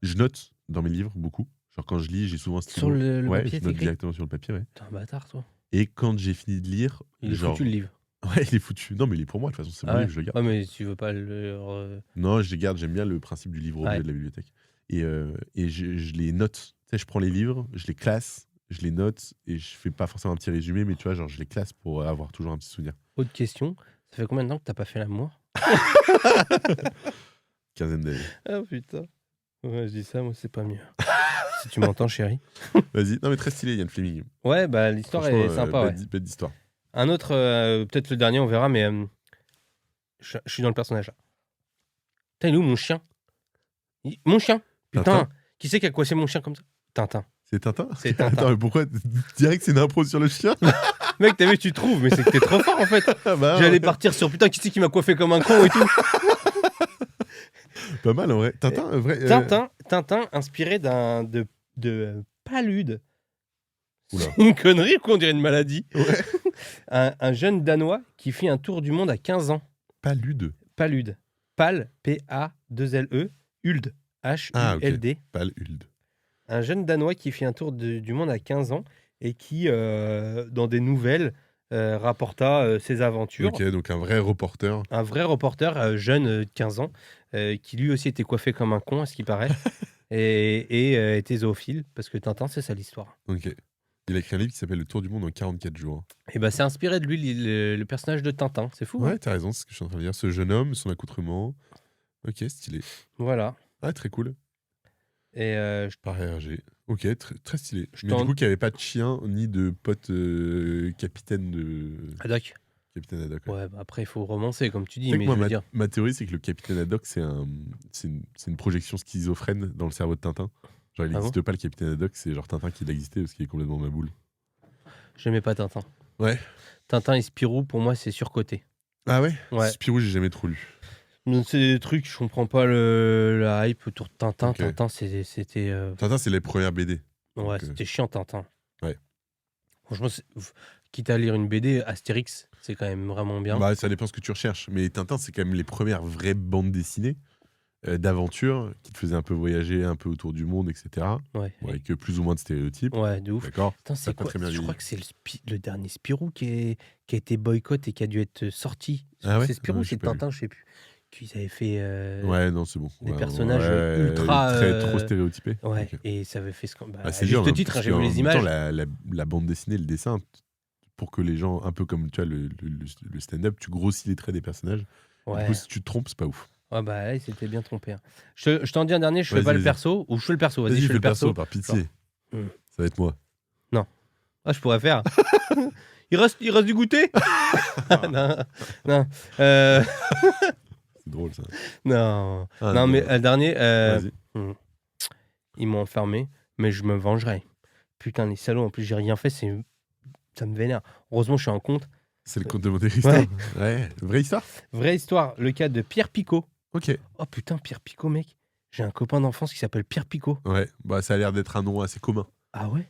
Je note dans mes livres beaucoup. Genre quand je lis, j'ai souvent un stylo. Sur le ouais, papier, je note t'écris? directement sur le papier, ouais. T'es un bâtard, toi. Et quand j'ai fini de lire, Il est genre... foutu, le livre. Ouais, il est foutu. Non, mais il est pour moi, de toute façon, c'est mon Ah ouais? livre, je le garde. Ouais, mais tu veux pas le... Non, je les garde, j'aime bien le principe du livre objet Ouais. de la bibliothèque. Et je les note. Tu sais, je prends les livres, je les classe, je les note, et je fais pas forcément un petit résumé, mais tu vois, genre, je les classe pour avoir toujours un petit souvenir. Autre question, ça fait combien de temps que t'as pas fait l'amour? Quinzaine d'années. Ah putain. Ouais, je dis ça, moi, c'est pas mieux. Si tu m'entends, chérie. Vas-y. Non, mais très stylé, Yann Fleming. Ouais, bah l'histoire Franchement, est sympa, ouais. bête d'histoire. Un autre, peut-être le dernier, on verra, mais je suis dans le personnage là. Putain, il est où mon chien? Mon chien! Putain! Tintin. Qui c'est qui a coincé mon chien comme ça? Tintin. C'est Tintin. C'est Tintin. Attends, mais pourquoi direct c'est une impro sur le chien? Mec, t'as vu, tu trouves, mais c'est que t'es trop fort en fait. Bah, J'allais ouais. partir sur putain, qui c'est qui m'a coiffé comme un con et tout. Pas mal en vrai. Tintin, vrai. Tintin inspiré de Palude. Oula. C'est une connerie ou quoi, on dirait une maladie. Ouais. Un jeune Danois qui fit un tour du monde à 15 ans. Palude. Palude. Pal, P-A-2-L-E, Huld, H-U-L-D. Palude. Un jeune Danois qui fit un tour du monde à 15 ans et qui, dans des nouvelles, rapporta ses aventures. Ok, donc un vrai reporter. Un vrai reporter, jeune de 15 ans, qui lui aussi était coiffé comme un con, à ce qui paraît, et était zoophile, parce que Tintin, c'est ça l'histoire. Ok. Il a écrit un livre qui s'appelle Le Tour du monde en 44 jours. Et bah, c'est inspiré de lui, le personnage de Tintin. C'est fou. Ouais, Hein. t'as raison, c'est ce que je suis en train de dire. Ce jeune homme, son accoutrement. Ok, stylé. Voilà. Ah, très cool. Et Par RG. Ok, très stylé. Mais t'en- du coup, qu'il n'y avait pas de chien ni de pote capitaine Haddock. Capitaine Haddock. Ouais. Ouais, bah après, il faut romancer, comme tu Tu dis, sais que mais moi, je veux dire. ma théorie, c'est que le capitaine Haddock, c'est une projection schizophrène dans le cerveau de Tintin. Genre, il Ah bon n'existe pas le capitaine Haddock, c'est genre Tintin qui l'a existé parce qu'il est complètement ma boule. J'aimais pas Tintin. Ouais. Tintin et Spirou, pour moi, c'est surcoté. Ah ouais, Ouais. Spirou, j'ai jamais trop lu. Donc, c'est des trucs, je comprends pas la hype autour de Tintin. Ok. Tintin, c'était. Tintin, c'est les premières BD. Ouais, Donc, c'était chiant, Tintin. Ouais. Franchement, quitte à lire une BD, Astérix, c'est quand même vraiment bien. Bah, ça dépend ce que tu recherches. Mais Tintin, c'est quand même les premières vraies bandes dessinées d'aventure qui te faisaient un peu voyager, un peu autour du monde, etc. Ouais. Bon, avec plus ou moins de stéréotypes. Ouais, de ouf. D'accord. Putain, Ça a c'est pas quoi très bien Je vieilli. crois que c'est le dernier Spirou qui a été boycott et qui a dû être sorti. Ah ouais C'est Spirou, J'ai c'est pas vu. Tintin, je sais plus. Qu'ils avaient fait Ouais, non, c'est bon. des Ouais, personnages ouais, ultra, trop stéréotypés. Ouais, Ok. et ça avait fait bah, Ah, à c'est juste dur, hein, titre, hein, parce j'ai vu qu'en les même images. temps, la bande dessinée, le dessin, pour que les gens, un peu comme tu vois, le stand-up, tu grossis les traits des personnages. Et Ouais. du coup, si tu te trompes, c'est pas ouf. Ah bah là, il s'était bien trompé. Hein. Je t'en dis un dernier, je fais Vas-y, pas le vas-y. perso, ou je fais le perso, vas-y, Vas-y, je fais fais le perso, par pitié. Genre, Ça va être moi. Ah, je pourrais faire. il reste du goûter. Non, non, C'est drôle, ça. non, Ah, non, mais le dernier, Vas-y. ils m'ont enfermé, mais je me vengerai. Putain, les salauds, en plus, j'ai rien fait, ça me vénère. Heureusement, je suis en compte. C'est le conte de Monte Cristo. Ouais. Ouais. Vraie histoire. Vraie histoire, le cas de Pierre Picot. Ok. Oh putain, Pierre Picot, mec. J'ai un copain d'enfance qui s'appelle Pierre Picot. Ouais. Bah, ça a l'air d'être un nom assez commun. Ah ouais?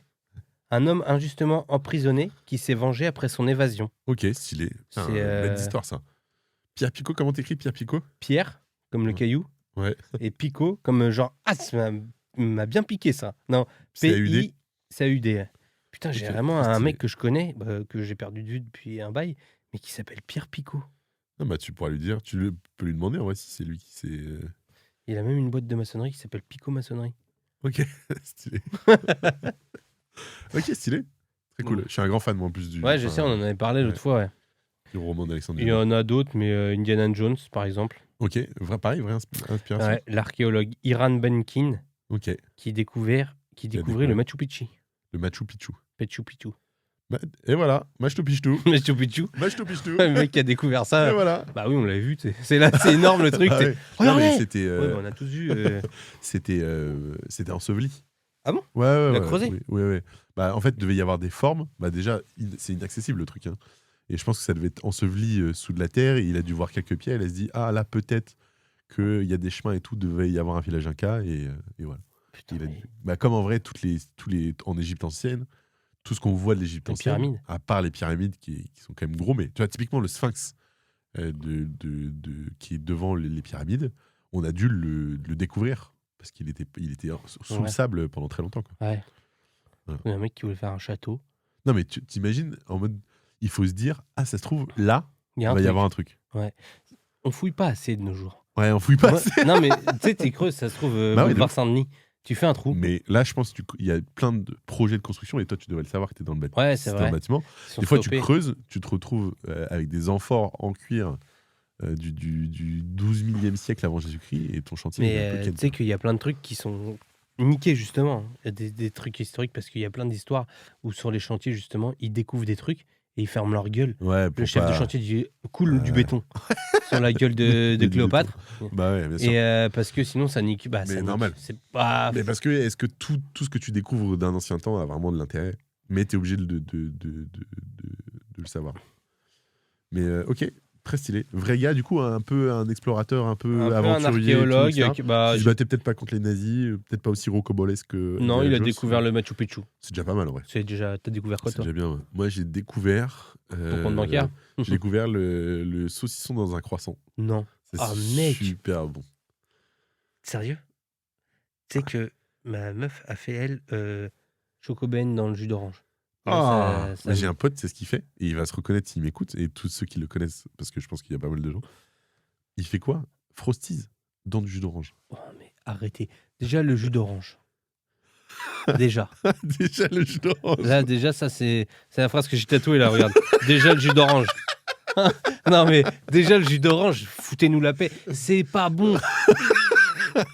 Un homme injustement emprisonné qui s'est vengé après son évasion. Ok, stylé. Putain, C'est, belle histoire, ça. Pierre Picot, comment t'écris Pierre Picot? Pierre, comme le Ouais. caillou, Ouais. et Picot, comme genre, ah, ça m'a bien piqué ça. Non, C-A-U-D. P-I-C-A-U-D. Putain, j'ai Ok, vraiment très un stylé. mec que je connais, que j'ai perdu de vue depuis un bail, mais qui s'appelle Pierre Picot. Ah bah, tu pourras lui dire, peux lui demander en vrai si c'est lui qui s'est. Il a même une boîte de maçonnerie qui s'appelle Picot Maçonnerie. Ok, stylé. Ok, stylé. Très cool. Ouais. Je suis un grand fan, moi, en plus, Ouais, je sais, on en avait parlé l'autre fois. Ouais. du roman d'Alexandre Il y Dumas. en a d'autres, mais Indiana Jones, par exemple. Ok, pareil, vraie inspiration. Ouais, l'archéologue Iran Benkin Ok, qui découvrait découvert. le Machu Picchu. le Machu Picchu. Machu Picchu. Et voilà, Machu Picchu. Machu Picchu. Machu Picchu. Le mec qui a découvert Et ça. voilà. Bah oui, on l'avait vu. C'est là, c'est énorme le truc. Ah ouais. Non, Regardez. mais c'était Ouais, bah, on a tous vu. c'était enseveli. Ah bon? Ouais, ouais, Il a ouais, creusé? oui, ouais, ouais. Bah, en fait, il devait y avoir des formes. Bah, déjà, c'est inaccessible le truc. Hein. Et je pense que ça devait être enseveli sous de la terre. Et il a dû voir quelques pierres. Il a se dit, ah là, peut-être qu'il y a des chemins et tout. Devait y avoir un village Inca. Et voilà. Putain, Il a mais- dit- Bah, comme en vrai, en Égypte ancienne, tout ce qu'on voit de l'Égypte Les ancienne, pyramides. à part les pyramides qui sont quand même gros, mais tu vois, typiquement le sphinx qui est devant les pyramides, on a dû le découvrir parce qu'il était sous le Ouais. sable pendant très longtemps. Quoi. Ouais. Voilà. Il y a un mec qui voulait faire un château. Non, mais tu t'imagines en mode, il faut se dire, ah, ça se trouve, là, Il y il a un va y truc. avoir un truc. On fouille pas assez de nos jours. Ouais, on fouille pas. Moi- non, mais tu sais, t'es creux, ça se trouve, Bah ouais, de boulevard ouf. Saint-Denis. Tu fais un trou. Mais là, je pense qu'il y a plein de projets de construction et toi, tu devrais le savoir que tu es dans le bâtiment. Ouais, c'est dans vrai. le bâtiment. Ils sont Des fois, tu stoppés. creuses, tu te retrouves avec des amphores en cuir du 12 millième siècle avant Jésus-Christ et ton chantier il est un peu Mais ken. tu sais qu'il y a plein de trucs qui sont niqués, justement. Il y a des trucs historiques parce qu'il y a plein d'histoires où sur les chantiers, justement, ils découvrent des trucs et ils ferment leur gueule. Ouais, Le pour chef de pas- chantier dit coule du Ouais. béton sur la gueule de Du Cléopâtre. Bah ouais, bien sûr. Et parce que sinon ça nique. Bah, Mais ça nique. normal. C'est pas. Mais parce que est-ce que tout ce que tu découvres d'un ancien temps a vraiment de l'intérêt? Mais t'es obligé de le savoir. Mais ok, très stylé. Vrai gars, du coup, un peu un explorateur, un peu Un peu un aventurier. archéologue. Qui Bah, se battait peut-être pas contre les nazis, peut-être pas aussi rocambolesque que. non, il a Indiana Jones. découvert le Machu Picchu. C'est déjà pas mal, en vrai. C'est déjà. T'as découvert quoi C'est toi? déjà bien. Ouais. Moi, j'ai découvert. Ton compte bancaire? J'ai découvert le saucisson dans un croissant. Non. C'est Ah, mec. super bon. Sérieux? Tu sais que ma meuf a fait elle Chocoben dans le jus d'orange. Ah, Ça- mais j'ai un pote, c'est ce qu'il fait, et il va se reconnaître s'il m'écoute, et tous ceux qui le connaissent, parce que je pense qu'il y a pas mal de gens. Il fait quoi? Frosties dans du jus d'orange. Oh, mais arrêtez. Déjà le jus d'orange. Déjà. Déjà le jus d'orange. Là, déjà, ça, c'est la phrase que j'ai tatouée, là, regarde. Déjà le jus d'orange. Non, mais déjà le jus d'orange, foutez-nous la paix. C'est pas bon.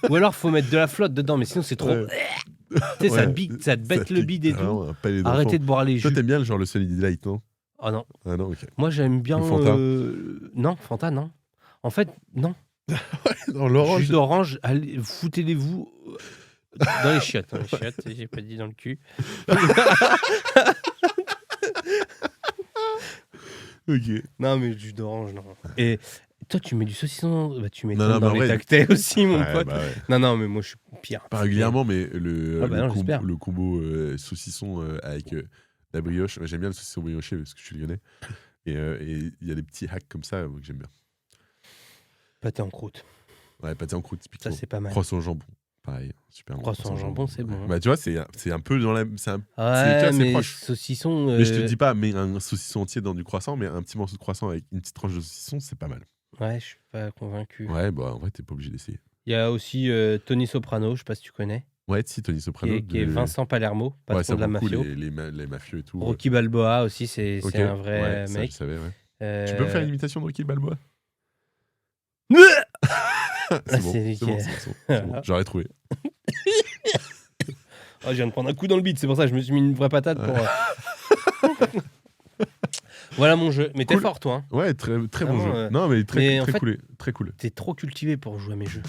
Ou alors, faut mettre de la flotte dedans, mais sinon, c'est trop. Ouais. Tu sais, ça Ouais, te bête le pique bide et tout. vraiment un palais d'enfant. Arrêtez de boire les Toi, jus. t'aimes bien le genre le Solid Light, non? Oh non. Ah non, ok. Moi, j'aime bien. Le Fanta. Non, Fanta, non. En fait, non. Dans l'orange. Jus d'orange, allez, foutez-les-vous dans les chiottes. Dans les chiottes, j'ai pas dit dans le cul. Ok. Non, mais jus d'orange, non. Et toi, tu mets du saucisson, bah, tu mets Non, non, dans mais en les vrai- tactils aussi, mon Ouais, pote. bah ouais. Non, non, mais moi, je suis pire. Pas régulièrement, mais Ah bah non, j'espère. le combo saucisson avec la brioche. J'aime bien le saucisson brioché parce que je suis lyonnais. Et il y a des petits hacks comme ça que j'aime bien. Pâté en croûte. Ouais, pâté en croûte, Ça, typiquement. c'est pas mal. Croissant au jambon. Pareil, super bon. Croissant au jambon, c'est bon. Bah, tu vois, c'est un peu dans la. C'est Ouais, assez mais proche. saucisson. Mais je te dis pas, mais un saucisson entier dans du croissant, mais un petit morceau de croissant avec une petite tranche de saucisson, c'est pas mal. Ouais, je suis pas convaincu. Ouais, bah en vrai, t'es pas obligé d'essayer. Il y a aussi Tony Soprano, je sais pas si tu connais, Ouais, si, Tony Soprano. qui est Vincent Palermo, Ouais, patron ça de la beaucoup, mafia. les mafieux et tout. Rocky Balboa aussi, c'est Ok. un vrai Ouais, ça, mec. je savais, ouais. Euh, Tu peux me faire une imitation de Rocky Balboa? Ah, C'est bon, c'est c'est nickel. bon, c'est bon. J'aurais trouvé. Oh, je viens de prendre un coup dans le bide, c'est pour ça que je me suis mis une vraie patate pour. Voilà mon jeu. Mais t'es Cool. fort, toi. Hein. Ouais, très bon Vraiment, jeu. Non, mais mais très, en très fait- cool. Très cool. T'es trop cultivé pour jouer à mes jeux.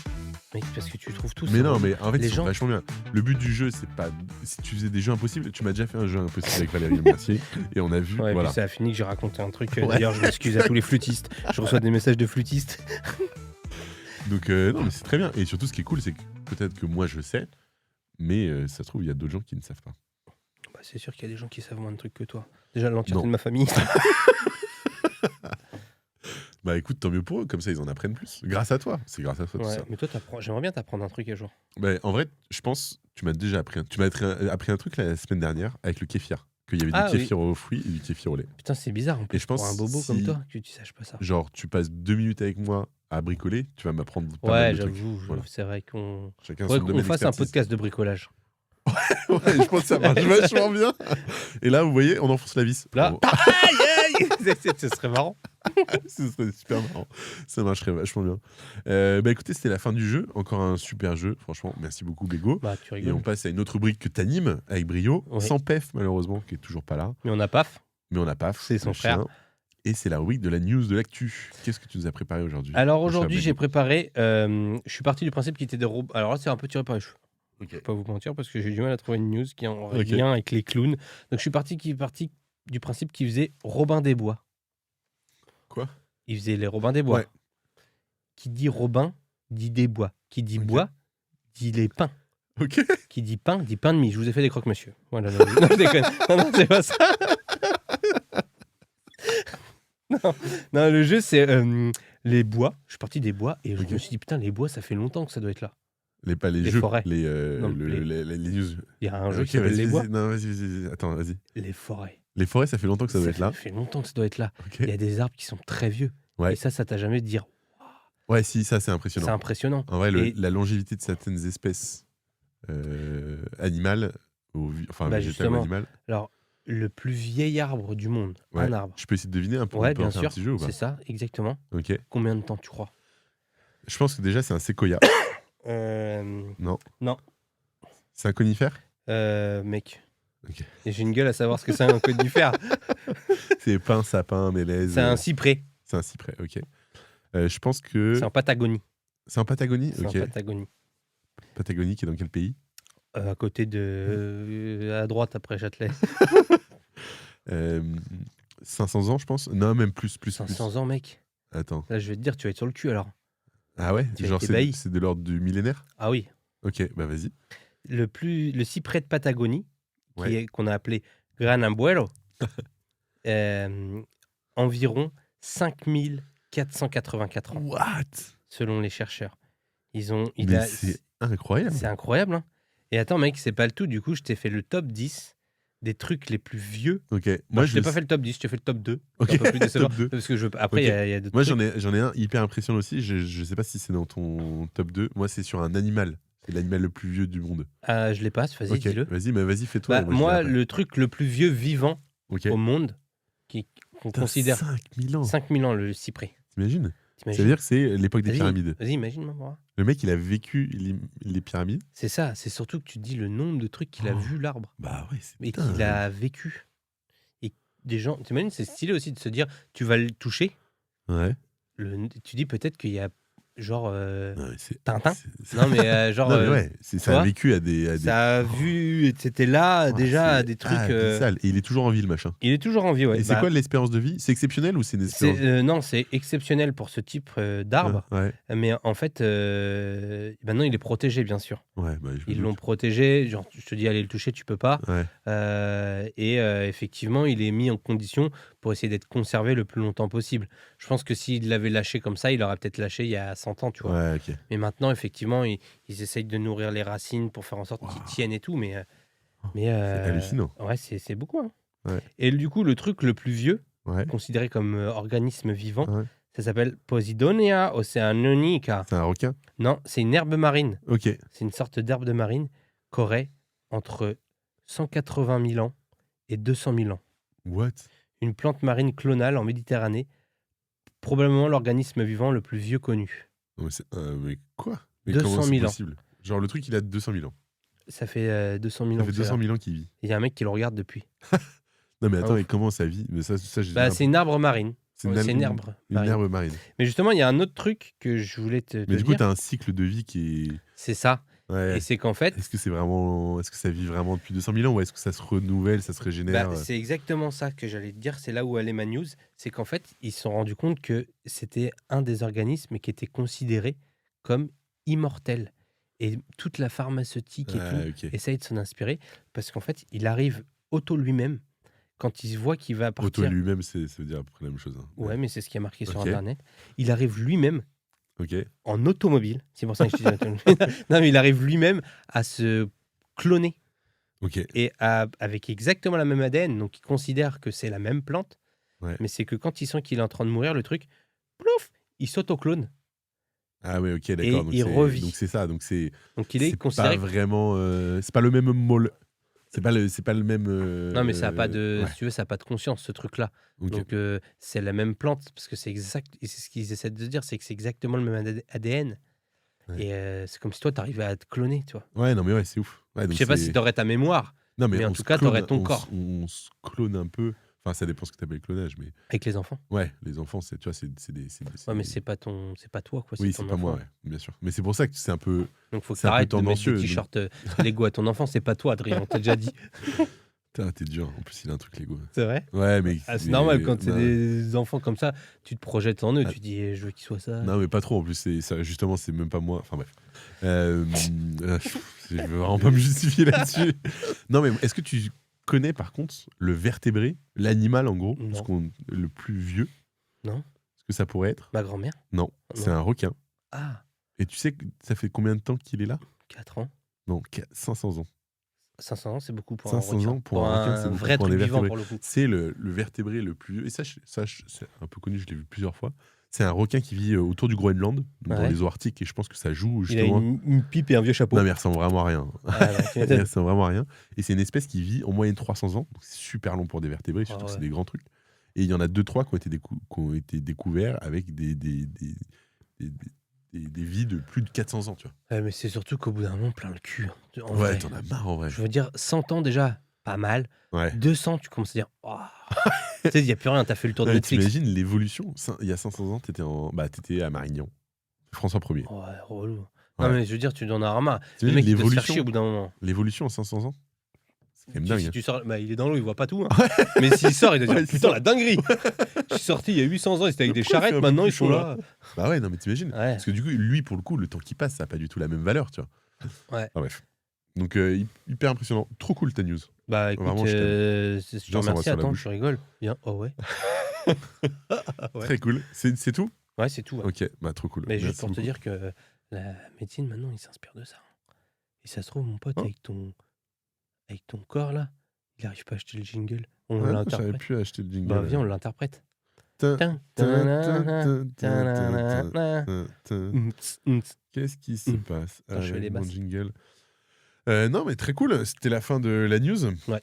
Mec, parce que tu trouves tout. Mais ça non, drôle. mais en fait, les ils sont gens- vachement bien. Le but du jeu, c'est pas. Si tu faisais des jeux impossibles, tu m'as déjà fait un jeu impossible avec Valérie Mercier et on a vu. Ouais, voilà. puis ça a fini que j'ai raconté un truc. Ouais. D'ailleurs, je m'excuse à tous les flûtistes. Je reçois des messages de flûtistes. Donc, non, mais c'est très bien. Et surtout, ce qui est cool, c'est que peut-être que moi, je sais, mais ça se trouve, il y a d'autres gens qui ne savent pas. Bah, c'est sûr qu'il y a des gens qui savent moins de trucs que toi. Déjà, l'entièreté Non. de ma famille. Bah écoute, tant mieux pour eux, comme ça, ils en apprennent plus. Grâce à toi. C'est grâce à toi, tout Ouais, ça. mais toi, j'aimerais bien t'apprendre un truc un jour. Bah, en vrai, je pense, tu m'as déjà appris. Tu m'as appris un truc la semaine dernière avec le kéfir. Qu'il y avait Ah, du kéfir aux fruits et du kéfir au lait. Putain, c'est bizarre en plus Et je pense pour un bobo si- comme toi que tu saches pas ça. Genre, tu passes 2 minutes avec moi à bricoler, tu vas m'apprendre pas Ouais, mal de trucs. j'avoue, Voilà. c'est vrai qu'on Chacun faudrait son qu'on domaine fasse un d'expertise. podcast de bricolage. Ouais, je pense que ça marche vachement bien. Et là, vous voyez, on enfonce la vis. Là, On- aïe, aïe, ce serait marrant. Ce serait super marrant. Ça marcherait vachement bien. Bah écoutez, c'était la fin du jeu. Encore un super jeu. Franchement, merci beaucoup, Bego. Bah, tu Et rigoles. on passe à une autre rubrique que t'animes avec brio. Ouais. Sans Pef, malheureusement, qui est toujours pas là. Mais on a paf. Mais on a Paf. C'est son le chien. frère. Et c'est la rubrique de la news de l'actu. Qu'est-ce que tu nous as préparé aujourd'hui? Alors mon cher aujourd'hui, j'ai Bego préparé. Je suis parti du principe qu'il était des robots. Alors là, c'est un peu tiré par les cheveux. Ok. Je vais pas vous mentir parce que j'ai du mal à trouver une news qui est en Ok. lien avec les clowns. Donc je suis parti du principe qu'il faisait Robin des Bois. Quoi? Il faisait les Robins des Bois. Ouais. Qui dit Robin dit des bois. Qui dit Ok. bois dit les pins. Ok. Qui dit pain dit pain de mie. Je vous ai fait des croque-monsieur. Voilà. Non, je déconne. Non, c'est pas ça. non, le jeu c'est les bois. Je suis parti des bois et Ok. je me suis dit putain les bois ça fait longtemps que ça doit être là. Pas les Les jeux. forêts. Les, Non, les news. Il y a un jeu Ok, qui s'appelle vas-y, les bois. vas-y. Non, vas-y. Attends, vas-y. Les forêts. Les forêts, ça fait longtemps que ça doit être là. fait longtemps que ça doit être là. Ok. Il y a des arbres qui sont très vieux. Ouais. Et ça t'a jamais dit. Ouais, si, ça, c'est C'est impressionnant. impressionnant. En vrai, Et- la longévité de certaines espèces animales, enfin Bah, végétales ou justement. animales. Alors, le plus vieil arbre du monde, Ouais. un arbre. Je peux essayer de deviner un peu. Ouais, on peut bien en faire sûr. un petit jeu ou pas? C'est ça, exactement. Ok. Combien de temps tu crois? Je pense que déjà, c'est un séquoia. Euh, Non. Non. C'est un conifère? Mec, Ok. Et j'ai une gueule à savoir ce que c'est un conifère. C'est pin, sapin, mélèze. C'est un cyprès. C'est un cyprès, ok. Je pense que. C'est en Patagonie. C'est en Patagonie. C'est en Ok. Patagonie. Patagonie, qui est dans quel pays? À côté à droite après Châtelet. 500 ans, je pense. Non, même plus. 500 ans, mec. Attends. Là, je vais te dire, tu vas être sur le cul alors. Ah ouais? Tu vas Genre, être ébahi. c'est de l'ordre du millénaire? Ah oui. Ok, bah vas-y. Le cyprès de Patagonie, Ouais. qu'on a appelé Gran Abuelo, environ 5484 ans, What? selon les chercheurs. Mais c'est incroyable. C'est incroyable, hein. Et attends, mec, c'est pas le tout. Du coup, je t'ai fait le top 10 des trucs les plus vieux. Ok. Moi, je t'ai pas fait le top 10, je t'ai fait le top 2. Ok, C'est un peu plus décevant, top 2. parce que après, il Ok. y a d'autres Moi, trucs. j'en ai un hyper impressionnant aussi. Je sais pas si c'est dans ton top 2. Moi, c'est sur un animal. C'est l'animal le plus vieux du monde. Ah, je l'ai pas, vas-y, Ok, dis-le. vas-y, fais-toi. Bah, et moi, je dirai le truc le plus vieux vivant après. au Ok. monde, qu'on Putain, considère 5000 ans. 5000 ans, le cyprès. T'imagines? Ça T'imagines? veut dire que c'est l'époque des pyramides. Vas-y, imagine-moi. Moi. Le mec, il a vécu les pyramides. C'est ça, c'est surtout que tu te dis le nombre de trucs qu'il a Oh. vu l'arbre Bah ouais, c'est et qu'il a vécu. Et des gens, t'imagines, c'est stylé aussi de se dire, tu vas le toucher, Ouais. tu dis peut-être qu'il y a genre Non, mais c'est Tintin. c'est- Non mais genre Non, mais ouais, ça vois a vécu à des. ça a vu, c'était là déjà des trucs. Abyssal. Et il est toujours en vie, le machin. Il est toujours en vie, ouais. Et c'est quoi l'espérance de vie? C'est exceptionnel ou c'est une espérance? Non, c'est exceptionnel pour ce type d'arbre, Ouais. mais en fait, maintenant il est protégé, bien sûr. Ouais, bah, je me Ils doute. l'ont protégé, genre je te dis allez le toucher, tu peux pas. Ouais. Effectivement, il est mis en condition pour essayer d'être conservé le plus longtemps possible. Je pense que s'il l'avait lâché comme ça, il aurait peut-être lâché il y a 100 ans, tu vois. Ouais, ok. Mais maintenant, effectivement, ils essayent de nourrir les racines pour faire en sorte qu'ils tiennent et tout, mais C'est hallucinant. ouais, c'est beaucoup, hein. Ouais. Et du coup, le truc le plus vieux, Ouais. considéré comme organisme vivant, Ouais. ça s'appelle Posidonia oceanonica. C'est un requin? Non, c'est une herbe marine. Ok. C'est une sorte d'herbe de marine qu'aurait entre 180 000 ans et 200 000 ans. What? Une plante marine clonale en Méditerranée, probablement l'organisme vivant le plus vieux connu. Non, mais quoi? Mais 200 comment 000 c'est ans. possible? Genre, le truc, il a 200 000 ans. Ça fait 200 000 Ça ans. fait que c'est 200 là. 000 ans qu'il vit. Il y a un mec qui le regarde depuis. Non, mais attends, Ouf. et comment ça vit? Mais ça j'ai Bah, c'est une arbre marine. C'est Ouais, c'est une herbe marine. herbe marine. Mais justement, il y a un autre truc que je voulais te Mais du coup, dire. t'as un cycle de vie qui est. C'est ça. Ouais. Et c'est qu'en fait, Est-ce que ça vit vraiment depuis 200 000 ans ou est-ce que ça se renouvelle, ça se régénère? c'est exactement ça que j'allais te dire. C'est là où allait ma news. C'est qu'en fait, ils se sont rendus compte que c'était un des organismes qui était considéré comme immortel. Et toute la pharmaceutique et tout Ok. essaye de s'en inspirer parce qu'en fait, il arrive auto lui-même quand il se voit qu'il va Auto partir. lui-même, ça veut dire à peu près la même chose. Hein. Ouais, mais c'est ce qui est marqué sur Ok. Internet. Il arrive lui-même Ok. en automobile. C'est pour ça que je te dis automobile. Non, mais il arrive lui-même à se cloner Ok. et avec exactement la même ADN. Donc, il considère que c'est la même plante. Ouais. Mais c'est que quand il sent qu'il est en train de mourir, le truc, plouf, il s'auto-clone. Ah ouais, ok, Et d'accord. Donc il revit. Donc c'est ça. Donc c'est. Donc, il est C'est considéré. pas vraiment. C'est pas le même molle. C'est pas le même. Non, mais ça a pas de, Ouais. si tu veux, ça n'a pas de conscience, ce truc-là. Ok. Donc, c'est la même plante, parce que c'est exact, et c'est ce qu'ils essaient de se dire, c'est que c'est exactement le même ADN. Ouais. Et c'est comme si toi, tu arrivais à te cloner, tu vois. Ouais, non, mais ouais, c'est ouf. Ouais, Je donc sais pas c'est- si tu aurais ta mémoire Non, mais en on tout se cas, clone- t'aurais ton on corps. On se clone un peu. Enfin, ça dépend ce que tu appelles clonage, mais avec les enfants. ouais, les enfants, tu vois, c'est des. Ouais, mais c'est pas toi, quoi. Oui, ton c'est pas moi, enfant. ouais, bien sûr. Mais c'est pour ça que c'est un peu. Donc, faut que C'est un peu t'arrêtes de mettre tendancieux, des donc. t-shirts Lego à ton enfant. C'est pas toi, Adrien, on t'a déjà dit. Putain, t'es dur. En plus, il a un truc Lego. C'est vrai. Ouais, mais. C'est normal, quand c'est non, des enfants comme ça, tu te projettes en eux, Ah. tu dis, je veux qu'il soit ça. Non, mais pas trop. En plus, ça, justement, c'est même pas moi. Enfin, bref. Je veux vraiment pas me justifier là-dessus. Non, mais est-ce que tu connais, par contre, le vertébré, l'animal, en gros, Non. le plus vieux? Non. Ce que ça pourrait être? Ma grand-mère. Non, c'est un requin. Ah, Et tu sais que ça fait combien de temps qu'il est là? 4 ans. Non, 500 ans. 500 ans, c'est beaucoup pour 500 un requin. ans pour un requin, c'est beaucoup vrai pour truc les vivant, vertébrés. pour le coup. C'est le vertébré le plus vieux. Et ça, c'est un peu connu, je l'ai vu plusieurs fois. C'est un requin qui vit autour du Groenland, dans Ouais. les eaux arctiques, et je pense que ça joue Il a justement. une pipe et un vieux chapeau. Non, mais il ressemble vraiment à rien. Ah, ouais, tu Il m'étonnes. ressemble vraiment à rien. Et c'est une espèce qui vit en moyenne 300 ans. Donc c'est super long pour des vertébrés, surtout Ah que c'est ouais. des grands trucs. Et il y en a 2-3 qui ont été découverts avec des vies de plus de 400 ans, tu vois. Ouais, mais c'est surtout qu'au bout d'un moment, plein le cul. En Ouais, vrai. t'en as marre en vrai. Je veux dire, 100 ans déjà, pas mal. Ouais. 200, tu commences à dire, oh. Tu sais, il n'y a plus rien, t'as fait le tour de Ouais, Netflix. t'imagines l'évolution. Il y a 500 ans, t'étais à Marignan. François 1er. Ouais, relou. Non, Ouais. mais je veux dire, tu en as un marre. Le T'imagines mec, il doit se faire l'évolution chier au bout d'un moment. L'évolution en 500 ans. C'est quand même dingue. Si hein. tu sors, bah, il est dans l'eau, il voit pas tout. Hein. Mais s'il sort, il doit dire Ouais, c'est putain, ça. la dinguerie. Je suis sorti il y a 800 ans, ils étaient avec des Pourquoi il fait charrettes, un peu maintenant plus ils sont chaud, là. Bah ouais, non, mais t'imagines. Ouais, Parce que du coup, lui, pour le coup, le temps qui passe, ça n'a pas du tout la même valeur, tu vois. ouais. Ah, bref. Donc, hyper impressionnant. Trop cool ta news. Bah écoute, Vraiment, je je te Genre, ça me remercie. sur la Attends, bouche. je rigole. Bien, oh ouais. Ouais. Très cool. C'est tout Ouais, c'est tout. Ouais. Ok, bah trop cool. Mais juste Merci pour te beaucoup. dire que la médecine, maintenant, il s'inspire de ça. Et ça se trouve, mon pote, Oh. avec ton corps là, il arrive pas à acheter le jingle. On Ah non, j'avais l'interprète. pu acheter le jingle. Bah viens, on l'interprète. Tin, Tin, tin, tanana, tin, tin, tanana, tin, tin. ntz, ntz. Qu'est-ce qui se passe Attends, je fais les avec mon basses. jingle Non, mais très cool. C'était la fin de la news. Ouais.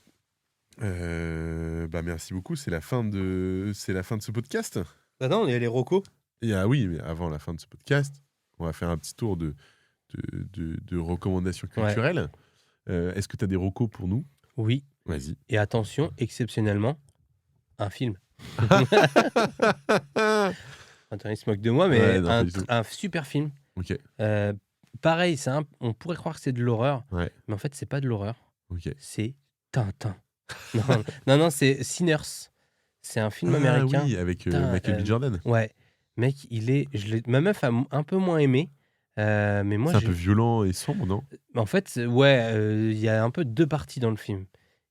Bah merci beaucoup. C'est la fin de ce podcast. Ah non, il y a les rocos. Et oui, mais avant la fin de ce podcast, on va faire un petit tour de recommandations Ouais. culturelles. Est-ce que tu as des recos pour nous? Oui. Vas-y. Et attention, exceptionnellement, un film. Attends, il se moque de moi, mais Ouais, non, pas du tout. un super film. Ok. Pareil, on pourrait croire que c'est de l'horreur, Ouais. mais en fait, c'est pas de l'horreur. Ok. C'est Tintin. Non, c'est Sinners. C'est un film américain. Oui, avec Putain, Michael B. Jordan. Ouais. Mec, ma meuf a un peu moins aimé. Mais moi, C'est un peu violent et sombre, non? En fait, ouais, il y a un peu 2 parties dans le film.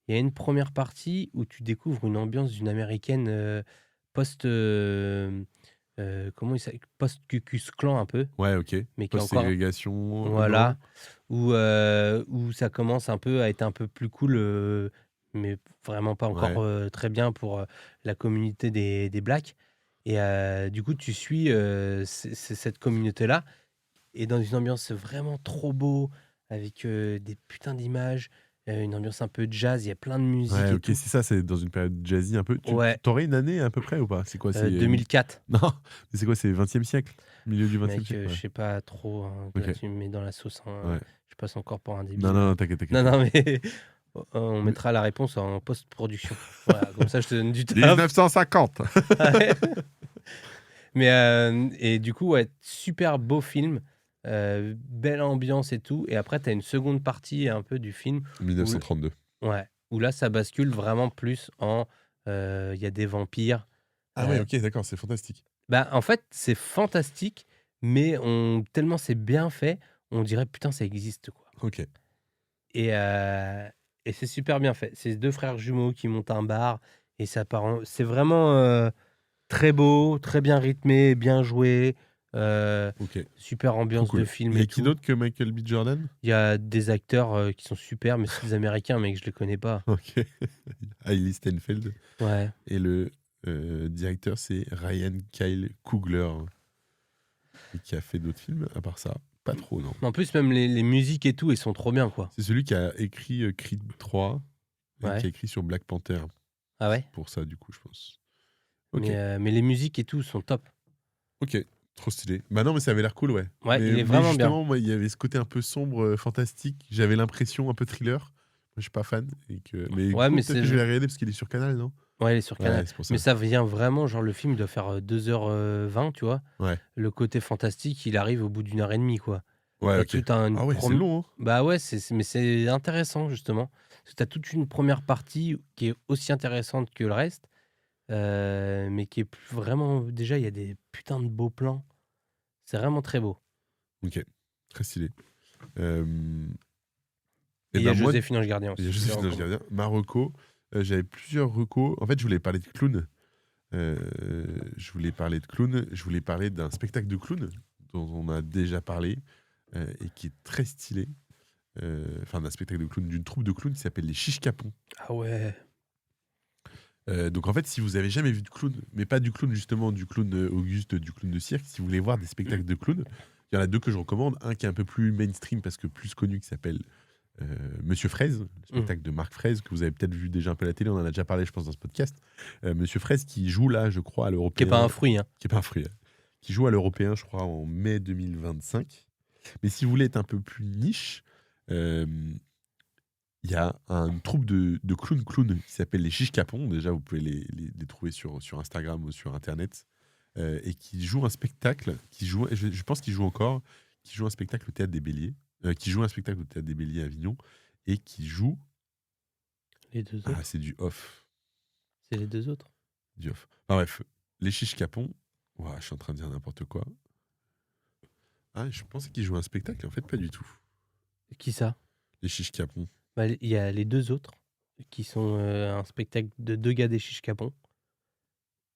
Il y a une première partie où tu découvres une ambiance d'une américaine, post, comment il s'appelle? Post-Ku Klux Klan un peu, Ouais, ok. mais qui est encore Post-ségrégation. voilà, où ça commence un peu à être un peu plus cool, mais vraiment pas encore, très bien pour, la communauté des blacks et du coup, tu suis, cette communauté-là et dans une ambiance vraiment trop beau, avec des putains d'images, une ambiance un peu jazz, il y a plein de musique Ouais, et ok, tout. c'est ça, c'est dans une période jazzy un peu. Ouais, T'aurais une année à peu près ou pas? C'est quoi? C'est 2004. Non, mais c'est quoi? C'est 20e siècle? Milieu du 20e Mec, siècle? je sais pas trop, hein, Ok. là, tu me mets dans la sauce, hein, Ouais. je passe encore pour un débile. Non, t'inquiète. Non, mais on mettra la réponse en post-production. Voilà, comme ça, je te donne du taf. 1950. Ouais. Mais et du coup, ouais, super beau film, belle ambiance et tout. Et après, tu as une seconde partie un peu du film 1932. ouais, où là, ça bascule vraiment plus en il y a des vampires. Ah ouais, ok, d'accord, c'est fantastique. Bah, en fait, c'est fantastique, mais tellement c'est bien fait, on dirait putain, ça existe quoi. Ok. Et c'est super bien fait. C'est 2 frères jumeaux qui montent un bar et ça part c'est vraiment très beau, très bien rythmé, bien joué, Ok. super Trop ambiance cool. de film Il y a et qui tout. d'autre que Michael B. Jordan? Il y a des acteurs qui sont super, mais c'est des Américains, mec, je les connais pas. Ok. Hailey Steinfeld. Ouais. Et le directeur, c'est Ryan Kyle Coogler. Et qui a fait d'autres films, à part ça. Pas trop, non. En plus, même les musiques et tout, ils sont trop bien, quoi. C'est celui qui a écrit Creed 3 et Ouais. qui a écrit sur Black Panther. Ah ouais? Pour ça, du coup, je pense. Ok. Mais les musiques et tout sont top. Ok, trop stylé. Bah non, mais ça avait l'air cool, ouais. Ouais, mais, il est mais vraiment bien. justement, moi, il y avait ce côté un peu sombre, fantastique. J'avais l'impression un peu thriller. Moi, je suis pas fan. Mais Ouais, cool, mais peut-être que je vais la regarder parce qu'il est sur Canal, non? Ouais, il est sur Canal. Ouais, c'est pour ça. Mais ça vient vraiment, genre le film doit faire 2h20, tu vois. Ouais. Le côté fantastique, il arrive au bout d'1 heure et demie, quoi. Ouais, T'as ok. tout un Ah ouais, c'est long, hein. Bah ouais, mais c'est intéressant, justement. Parce que t'as toute une première partie qui est aussi intéressante que le reste, mais qui est vraiment... Déjà, il y a des putains de beaux plans. C'est vraiment très beau. Ok, très stylé. Et Et il y a ben moi, Joséphine Ange Gardien aussi. il y a Joséphine Ange Gardien. Marocco, j'avais plusieurs recos. En fait, je voulais parler de clown. Je voulais parler de clown. Je voulais parler d'un spectacle de clown dont on a déjà parlé et qui est très stylé. Enfin, d'un spectacle de clown, d'une troupe de clowns qui s'appelle les Chiches Capons. Ah ouais. Donc en fait, si vous avez jamais vu de clown, mais pas du clown justement, du clown Auguste, du clown de cirque, si vous voulez voir des spectacles de clown, il y en a 2 que je recommande. Un qui est un peu plus mainstream parce que plus connu, qui s'appelle Monsieur Fraise, le spectacle de Marc Fraise, que vous avez peut-être vu déjà un peu à la télé, on en a déjà parlé je pense dans ce podcast. Monsieur Fraise qui joue là, je crois, à Qui l'Européen. est pas un fruit, hein. Qui est pas un fruit. Qui joue à l'Européen, je crois, en mai 2025. Mais si vous voulez être un peu plus niche, il y a une troupe de clowns qui s'appelle les Chiches Capons. Déjà, vous pouvez les trouver sur Instagram ou sur Internet. Et qui jouent un spectacle, je pense qu'ils jouent encore, qui jouent un spectacle au Théâtre des Béliers, qui joue un spectacle au Théâtre des Béliers à Avignon, et qui joue... Les deux autres. Ah, c'est du off. C'est les deux autres. Du off. Enfin, bref, les Chiches Capons, ouah, je suis en train de dire n'importe quoi. Ah, je pensais qu'ils jouaient un spectacle, en fait, pas du tout. Qui ça? Les Chiches Capons. Bah, il y a les deux autres qui sont un spectacle de deux gars des Chiches Capons.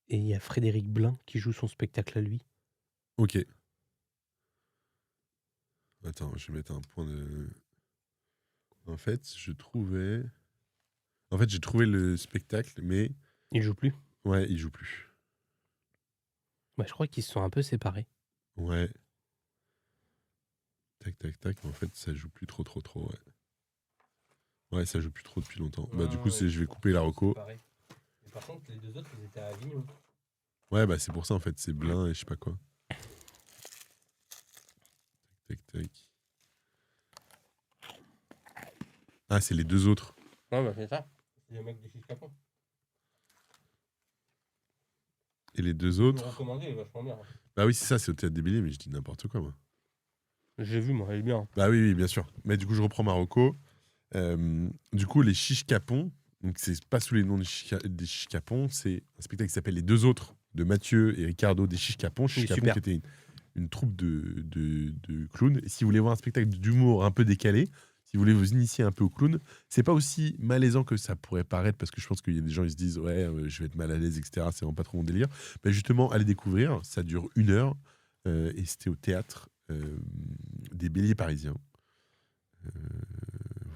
Et il y a Frédéric Blin qui joue son spectacle à lui. Ok. Attends, je vais mettre un point de... En fait, j'ai trouvé le spectacle, mais... Il joue plus. Ouais, il joue plus. Bah, je crois qu'ils se sont un peu séparés. Ouais. Tac, tac, tac. En fait, ça joue plus trop, ouais. Ouais, ça joue plus trop depuis longtemps. Bah, du coup, je vais couper la reco. Mais par contre, les deux autres, ils étaient à Avignon. Ouais, bah, c'est pour ça, en fait. C'est Blin et je sais pas quoi. Tac, tac. Ah, c'est les deux autres. Ouais, bah, c'est ça. C'est les mecs des Chiches Capons. Et les deux Je vous autres... recommandais, il est vachement bien. Bah oui, c'est ça, c'est au Théâtre des Béliers, mais je dis n'importe quoi, moi. J'ai vu, moi, elle est bien. Bah oui, bien sûr. Mais du coup, je reprends ma reco. Du coup, les Chiches Capons, donc c'est pas sous les noms des Chiches Capons, c'est un spectacle qui s'appelle Les Deux Autres de Mathieu et Ricardo des Chiches Capons. Chiches Capons qui était une troupe de clowns. Et si vous voulez voir un spectacle d'humour un peu décalé, si vous voulez vous initier un peu au clown, c'est pas aussi malaisant que ça pourrait paraître, parce que je pense qu'il y a des gens qui se disent ouais, je vais être mal à l'aise, etc. C'est vraiment pas trop mon délire. Mais justement, allez découvrir, ça dure 1 heure et c'était au théâtre des Béliers parisiens.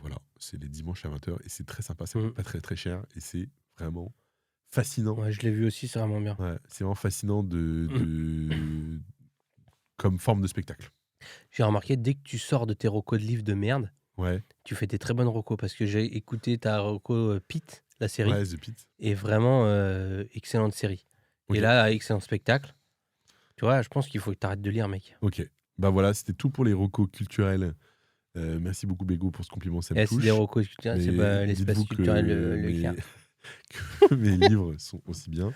Voilà, c'est les dimanches à 20h et c'est très sympa, ça coûte pas très très cher et c'est vraiment fascinant. Ouais, je l'ai vu aussi, c'est vraiment bien. Ouais, c'est vraiment fascinant comme forme de spectacle. J'ai remarqué, dès que tu sors de tes recos de livres de merde, Ouais. tu fais des très bonnes recos, parce que j'ai écouté ta reco Pete, la série, Ouais, The Pit. et vraiment excellente série. Ok. Et là, excellent spectacle. Tu vois, je pense qu'il faut que tu arrêtes de lire, mec. Ok, bah voilà, c'était tout pour les recos culturels. Merci beaucoup Bégo pour ce compliment, ça me touche. C'est des recos culturels, c'est pas l'espace dites-vous culturel que mes livres sont aussi bien.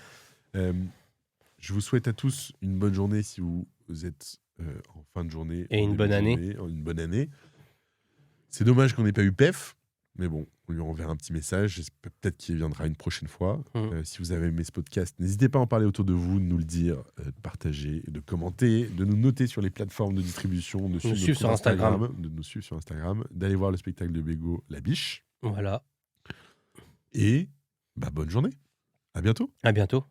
Je vous souhaite à tous une bonne journée si vous êtes en fin de journée. Et une bonne année. Une bonne année. C'est dommage qu'on n'ait pas eu PEF, mais bon, on lui enverra un petit message. Peut-être qu'il viendra une prochaine fois. Si vous avez aimé ce podcast, n'hésitez pas à en parler autour de vous, de nous le dire, de partager, de commenter, de nous noter sur les plateformes de distribution, de nous suivre sur Instagram, de nous suivre sur Instagram, d'aller voir le spectacle de Bégo, La Biche. Voilà. Et bah, bonne journée. À bientôt. À bientôt.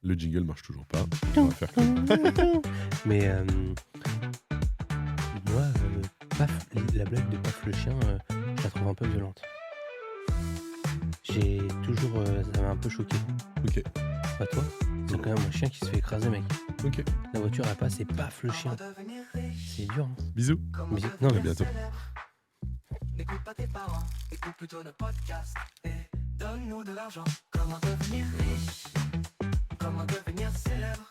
Le jingle marche toujours pas. On va faire Mais moi, Paf, la blague de Paf le chien, je la trouve un peu violente. J'ai toujours... ça m'a un peu choqué. Ok. Pas toi? C'est quand même un chien qui se fait écraser, mec. Ok. La voiture, elle passe et paf, le chien. C'est dur. Hein. Bisous. Bisous. Non, mais à bientôt. N'écoute pas tes parents, écoute plutôt le podcast et donne-nous de l'argent. Comment devenir riche? Comment devenir célèbre?